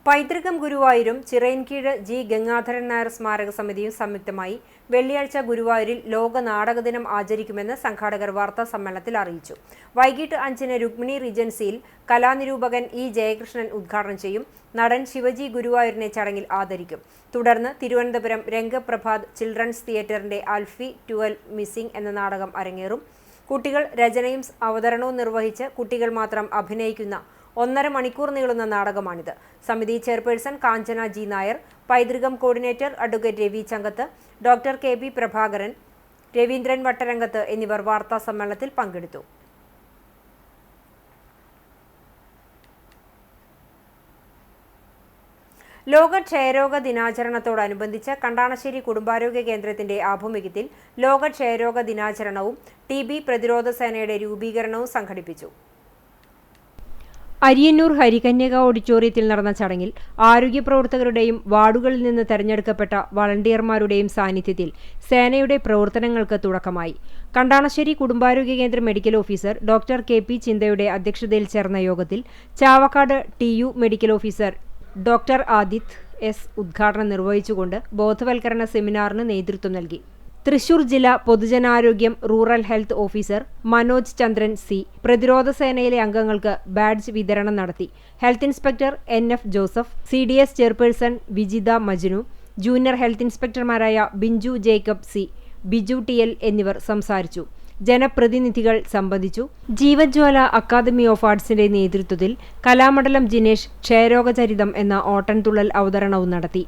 പൈതൃകം ഗുരുവായൂരും ചിറയൻകീഴ് ജി ഗംഗാധരൻ നായർ സ്മാരക സമിതിയും സംയുക്തമായി വെള്ളിയാഴ്ച ഗുരുവായൂരിൽ ലോക നാടക ദിനം ആചരിക്കുമെന്ന് സംഘാടകർ വാർത്താ സമ്മേളനത്തിൽ അറിയിച്ചു. വൈകിട്ട് 5-ന് രുക്മിണി റീജൻസിയിൽ കലാനിരൂപകൻ ഇ ജയകൃഷ്ണൻ ഉദ്ഘാടനം ചെയ്യും. നടൻ ശിവജി ഗുരുവായൂരിനെ ചടങ്ങിൽ ആദരിക്കും. തുടർന്ന് തിരുവനന്തപുരം രംഗപ്രഭാത് ചിൽഡ്രൻസ് തിയേറ്ററിന്റെ ആൽഫി 12 മിസ്സിംഗ് എന്ന നാടകം അരങ്ങേറും. കുട്ടികൾ രചനയും അവതരണവും നിർവഹിച്ച് കുട്ടികൾ മാത്രം അഭിനയിക്കുന്ന 1.5 മണിക്കൂർ നീളുന്ന നാടകമാണിത്. സമിതി ചെയർപേഴ്സൺ കാഞ്ചന ജി നായർ, പൈതൃകം coordinator advocate Ravi Changath, doctor KB Prabhakaran, Raveendran Vattarangath എന്നിവർ വാർത്താ സമ്മേളനത്തിൽ പങ്കെടുത്തു. ലോക ക്ഷയരോഗ ദിനാചരണത്തോടനുബന്ധിച്ച് കണ്ടാണശ്ശേരി കുടുംബാരോഗ്യ കേന്ദ്രത്തിന്റെ ആഭിമുഖ്യത്തിൽ ലോക ക്ഷയരോഗ ദിനാചരണവും TB പ്രതിരോധ സേനയുടെ രൂപീകരണവും സംഘടിപ്പിച്ചു. അരിയന്നൂർ ഹരികന്യക ഓഡിറ്റോറിയത്തിൽ നടന്ന ചടങ്ങിൽ ആരോഗ്യ പ്രവർത്തകരുടെയും വാർഡുകളിൽ നിന്ന് തെരഞ്ഞെടുക്കപ്പെട്ട വളണ്ടിയർമാരുടെയും സാന്നിധ്യത്തിൽ സേനയുടെ പ്രവർത്തനങ്ങൾക്ക് തുടക്കമായി. കണ്ടാണശ്ശേരി കുടുംബാരോഗ്യ കേന്ദ്ര മെഡിക്കൽ ഓഫീസർ ഡോക്ടർ KP ചിന്തയുടെ അധ്യക്ഷതയിൽ ചേർന്ന യോഗത്തിൽ Chavakkad TU medical officer doctor Aditya S ഉദ്ഘാടനം നിർവഹിച്ചുകൊണ്ട് ബോധവൽക്കരണ സെമിനാറിന് നേതൃത്വം നൽകി. തൃശൂർ ജില്ലാ പൊതുജനാരോഗ്യം rural health officer Manoj Chandran C പ്രതിരോധ സേനയിലെ അംഗങ്ങൾക്ക് ബാഡ്ജ് വിതരണം നടത്തി. Health inspector NF Joseph, CDS chairperson Vijitha Majnu, junior health ഇൻസ്പെക്ടർമാരായ Binju Jacob C, Biju TL എന്നിവർ സംസാരിച്ചു. ജനപ്രതിനിധികൾ സംബന്ധിച്ചു. ജീവജ്വാല അക്കാദമി ഓഫ് ആർട്സിന്റെ നേതൃത്വത്തിൽ കലാമണ്ഡലം ജിനേഷ് ക്ഷയരോഗചരിതം എന്ന ഓട്ടൻതുള്ളൽ അവതരണവും നടത്തി.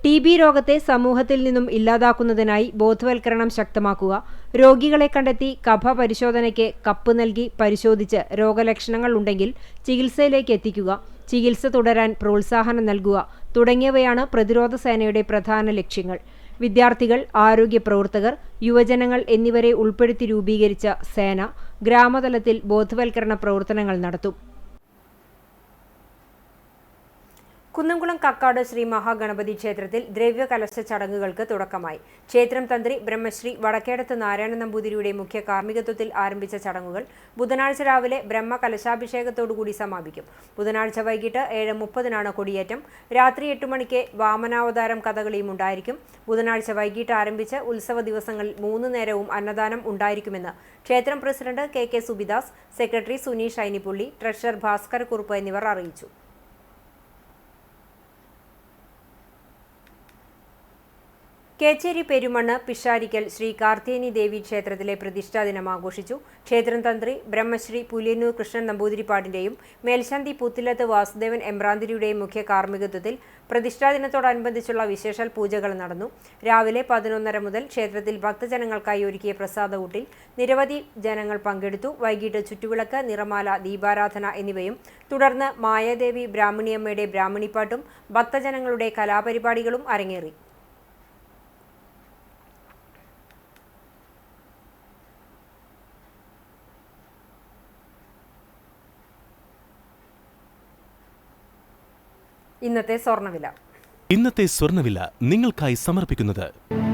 TB രോഗത്തെ സമൂഹത്തിൽ നിന്നും ഇല്ലാതാക്കുന്നതിനായി ബോധവൽക്കരണം ശക്തമാക്കുക, രോഗികളെ കണ്ടെത്തി കഫ പരിശോധനയ്ക്ക് കപ്പ് നൽകി പരിശോധിച്ച് രോഗലക്ഷണങ്ങൾ ഉണ്ടെങ്കിൽ ചികിത്സയിലേക്ക് എത്തിക്കുക, ചികിത്സ തുടരാൻ പ്രോത്സാഹനം നൽകുക തുടങ്ങിയവയാണ് പ്രതിരോധ സേനയുടെ പ്രധാന ലക്ഷ്യങ്ങൾ. വിദ്യാർത്ഥികൾ, ആരോഗ്യ പ്രവർത്തകർ, യുവജനങ്ങൾ എന്നിവരെ ഉൾപ്പെടുത്തി രൂപീകരിച്ച സേന ഗ്രാമതലത്തിൽ ബോധവൽക്കരണ പ്രവർത്തനങ്ങൾ നടത്തും. കുന്നംകുളം കക്കാട് ശ്രീ മഹാഗണപതി ക്ഷേത്രത്തിൽ ദ്രവ്യകലശ ചടങ്ങുകൾക്ക് തുടക്കമായി. ക്ഷേത്രം തന്ത്രി ബ്രഹ്മശ്രീ വടക്കേടത്ത് നാരായണ നമ്പൂതിരിയുടെ മുഖ്യ കാർമ്മികത്വത്തിൽ ആരംഭിച്ച ചടങ്ങുകൾ ബുധനാഴ്ച രാവിലെ ബ്രഹ്മകലശാഭിഷേകത്തോടുകൂടി സമാപിക്കും. ബുധനാഴ്ച വൈകിട്ട് 7:30 കൊടിയേറ്റം. രാത്രി 8 മണിക്ക് വാമനാവതാരം കഥകളിയും ഉണ്ടായിരിക്കും. ബുധനാഴ്ച വൈകിട്ട് ആരംഭിച്ച് ഉത്സവ ദിവസങ്ങളിൽ 3 നേരവും അന്നദാനം ഉണ്ടായിരിക്കുമെന്ന് ക്ഷേത്രം president KK Subidas, secretary Suneesh Ainippulli, treasurer Bhaskara Kurup എന്നിവർ അറിയിച്ചു. കേച്ചേരി പെരുമണ്ണ് പിഷാരിക്കൽ ശ്രീ കാർത്തിയേനി ദേവി ക്ഷേത്രത്തിലെ പ്രതിഷ്ഠാ ദിനം ആഘോഷിച്ചു. ക്ഷേത്രം തന്ത്രി ബ്രഹ്മശ്രീ പുലിയന്നൂർ കൃഷ്ണൻ നമ്പൂതിരിപ്പാടിന്റെയും മേൽശാന്തി പുത്തിലത്ത് വാസുദേവൻ എമ്പ്രാന്തിരിയുടെയും മുഖ്യ കാർമ്മികത്വത്തിൽ പ്രതിഷ്ഠാ ദിനത്തോടനുബന്ധിച്ചുള്ള വിശേഷാൽ പൂജകൾ നടന്നു. രാവിലെ 11:30 മുതൽ ക്ഷേത്രത്തിൽ ഭക്തജനങ്ങൾക്കായി ഒരുക്കിയ പ്രസാദകൂട്ടിൽ നിരവധി ജനങ്ങൾ പങ്കെടുത്തു. വൈകിട്ട് ചുറ്റുവിളക്ക്, നിറമാല, ദീപാരാധന എന്നിവയും തുടർന്ന് മായാദേവി ബ്രാഹ്മണിയമ്മയുടെ ബ്രാഹ്മണിപ്പാട്ടും ഭക്തജനങ്ങളുടെ കലാപരിപാടികളും അരങ്ങേറി. ഇന്നത്തെ സ്വർണ്ണവില നിങ്ങൾക്കായി സമർപ്പിക്കുന്നത്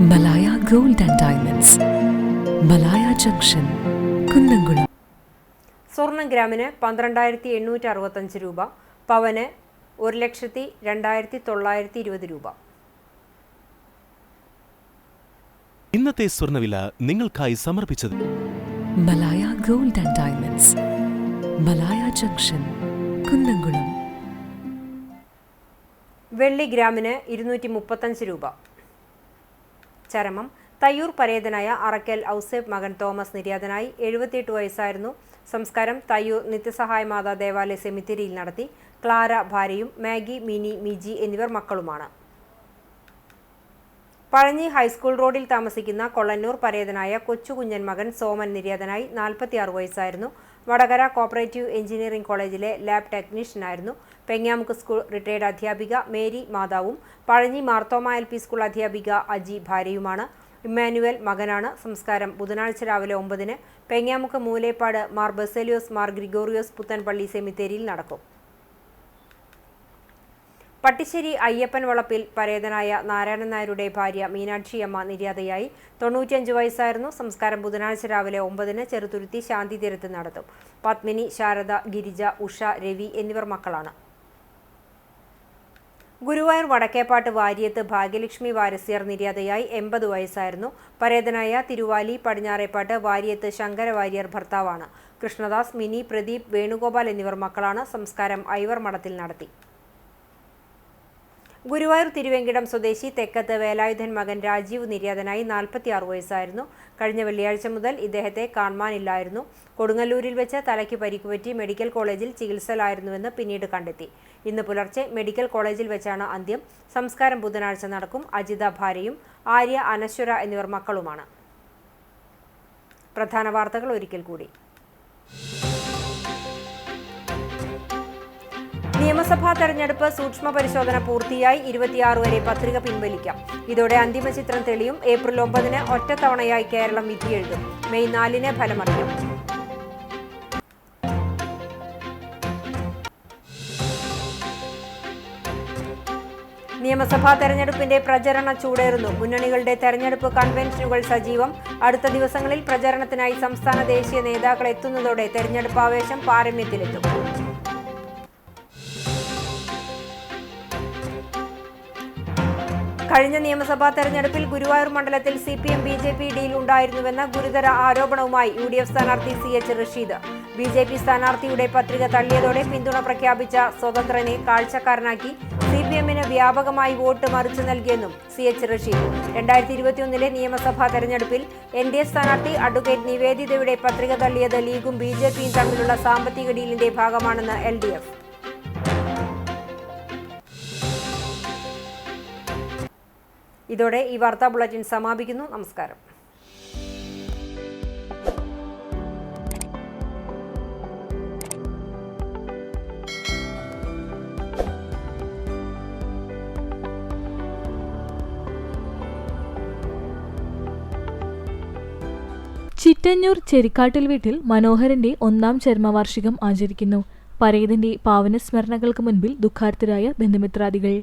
Malaya gold and diamonds, Malaya junction, Kunnamkulam. സ്വർണ്ണം ഗ്രാമിന് 12,865 രൂപ, പവന് 1,02,920 രൂപ. ഇന്നത്തെ സ്വർണ്ണവില നിങ്ങൾക്കായി സമർപ്പിച്ചത് Malaya gold and diamonds, Malaya junction, Kunnamkulam. വെള്ളി ഗ്രാമിന് 235 രൂപ. ചരമം തയ്യൂർ പരേതനായ അറക്കൽ ഔസേബ് മകൻ തോമസ് നിര്യാതനായി. 78 വയസ്സായിരുന്നു. സംസ്കാരം തയ്യൂർ നിത്യസഹായ മാതാ ദേവാലയ സെമിത്തേരിയിൽ നടത്തി. ക്ലാര ഭാര്യയും മാഗി, മിനി, മിജി എന്നിവർ മക്കളുമാണ്. പഴഞ്ഞി ഹൈസ്കൂൾ റോഡിൽ താമസിക്കുന്ന കൊള്ളന്നൂർ പരേതനായ കൊച്ചുകുഞ്ഞൻ മകൻ സോമൻ നിര്യാതനായി. 46 വയസ്സായിരുന്നു. വടകര കോപ്പറേറ്റീവ് എഞ്ചിനീയറിംഗ് കോളേജിലെ ലാബ് ടെക്നീഷ്യനായിരുന്നു. പെങ്ങാമുക്ക് സ്കൂൾ റിട്ടയർഡ് അധ്യാപിക മേരി മാതാവും പഴഞ്ഞി മാർത്തോമ LP സ്കൂൾ അധ്യാപിക അജി ഭാര്യയുമാണ്. ഇമ്മാനുവൽ മകനാണ്. സംസ്കാരം ബുധനാഴ്ച രാവിലെ 9-ന് പെങ്ങാമുക്ക് മൂലേപ്പാട് മാർ ബസേലിയോസ് മാർ ഗ്രിഗോറിയോസ് പുത്തൻപള്ളി സെമിത്തേരിയിൽ നടക്കും. പട്ടിശ്ശേരി അയ്യപ്പൻ വളപ്പിൽ പരേതനായ നാരായണൻ നായരുടെ ഭാര്യ മീനാക്ഷിയമ്മ നിര്യാതയായി. 95 വയസ്സായിരുന്നു. സംസ്കാരം ബുധനാഴ്ച രാവിലെ 9-ന് ചെറുതുരുത്തി ശാന്തി തീരത്ത് നടത്തും. പത്മിനി, ശാരദ, ഗിരിജ, ഉഷ, രവി എന്നിവർ മക്കളാണ്. ഗുരുവായൂർ വടക്കേപ്പാട്ട് വാര്യത്ത് ഭാഗ്യലക്ഷ്മി വാരസ്യർ നിര്യാതയായി. 80 വയസ്സായിരുന്നു. പരേതനായ തിരുവാലി പടിഞ്ഞാറേപ്പാട്ട് വാര്യത്ത് ശങ്കര വാര്യർ ഭർത്താവാണ്. കൃഷ്ണദാസ്, മിനി, പ്രദീപ്, വേണുഗോപാൽ എന്നിവർ മക്കളാണ്. സംസ്കാരം ഐവർ മഠത്തിൽ നടത്തി. ഗുരുവായൂർ തിരുവെങ്കിടം സ്വദേശി തെക്കത്ത് വേലായുധൻ മകൻ രാജീവ് നിര്യാതനായി. 46 വയസ്സായിരുന്നു. കഴിഞ്ഞ വെള്ളിയാഴ്ച മുതൽ ഇദ്ദേഹത്തെ കാണാനില്ലായിരുന്നു. കൊടുങ്ങല്ലൂരിൽ വെച്ച് തലയ്ക്ക് പരിക്കുപറ്റി മെഡിക്കൽ കോളേജിൽ ചികിത്സയിലായിരുന്നുവെന്ന് പിന്നീട് കണ്ടെത്തി. ഇന്ന് പുലർച്ചെ മെഡിക്കൽ കോളേജിൽ വെച്ചാണ് അന്ത്യം. സംസ്കാരം ബുധനാഴ്ച നടക്കും. അജിത ഭാര്യയും ആര്യ, അനശ്വര എന്നിവർ മക്കളുമാണ്. പ്രധാന വാർത്തകൾ ഒരിക്കൽ കൂടി. നിയമസഭാ തെരഞ്ഞെടുപ്പ് സൂക്ഷ്മ പരിശോധന പൂർത്തിയായി. 26 വരെ പത്രിക പിൻവലിക്കാം. ഇതോടെ അന്തിമ ചിത്രം തെളിയും. ഏപ്രിൽ 9-ന് ഒറ്റത്തവണയായി കേരളം വിധിയെഴുതും. മെയ് 4-ന് ഫലമറിയും. നിയമസഭാ തെരഞ്ഞെടുപ്പിന്റെ പ്രചരണ ചൂടേറുന്നു. മുന്നണികളുടെ തെരഞ്ഞെടുപ്പ് കൺവെൻഷനുകൾ സജീവം. അടുത്ത ദിവസങ്ങളിൽ പ്രചരണത്തിനായി സംസ്ഥാന ദേശീയ നേതാക്കൾ എത്തുന്നതോടെ തെരഞ്ഞെടുപ്പ് ആവേശം പാരമ്യത്തിലെത്തും. കഴിഞ്ഞ നിയമസഭാ തെരഞ്ഞെടുപ്പിൽ ഗുരുവായൂർ മണ്ഡലത്തിൽ CPM BJP ഡീൽ ഉണ്ടായിരുന്നുവെന്ന ഗുരുതര ആരോപണവുമായി UDF സ്ഥാനാർത്ഥി CH റഷീദ്. BJP സ്ഥാനാർത്ഥിയുടെ പത്രിക തള്ളിയതോടെ പിന്തുണ പ്രഖ്യാപിച്ച സ്വതന്ത്രനെ കാഴ്ചക്കാരനാക്കി CPM-ന് വ്യാപകമായി വോട്ട് മറിച്ചു നൽകിയെന്നും CH റഷീദ്. 2021-ലെ നിയമസഭാ തെരഞ്ഞെടുപ്പിൽ NDA സ്ഥാനാർത്ഥി അഡ്വക്കേറ്റ് നിവേദിതയുടെ പത്രിക തള്ളിയത് ലീഗും BJP-യും തമ്മിലുള്ള സാമ്പത്തിക ഡീലിന്റെ ഭാഗമാണെന്ന് LDF. ഇതോടെ ഈ വാർത്താ ബുള്ളറ്റിൻ സമാപിക്കുന്നു. നമസ്കാരം. ചിറ്റഞ്ഞൂർ ചെരിക്കാട്ടിൽ വീട്ടിൽ മനോഹരന്റെ 1-ാം ചരമവാർഷികം ആചരിക്കുന്നു. പരേതന്റെ പാവന സ്മരണകൾക്ക് മുൻപിൽ ദുഃഖാർത്തരായ ബന്ധുമിത്രാദികൾ.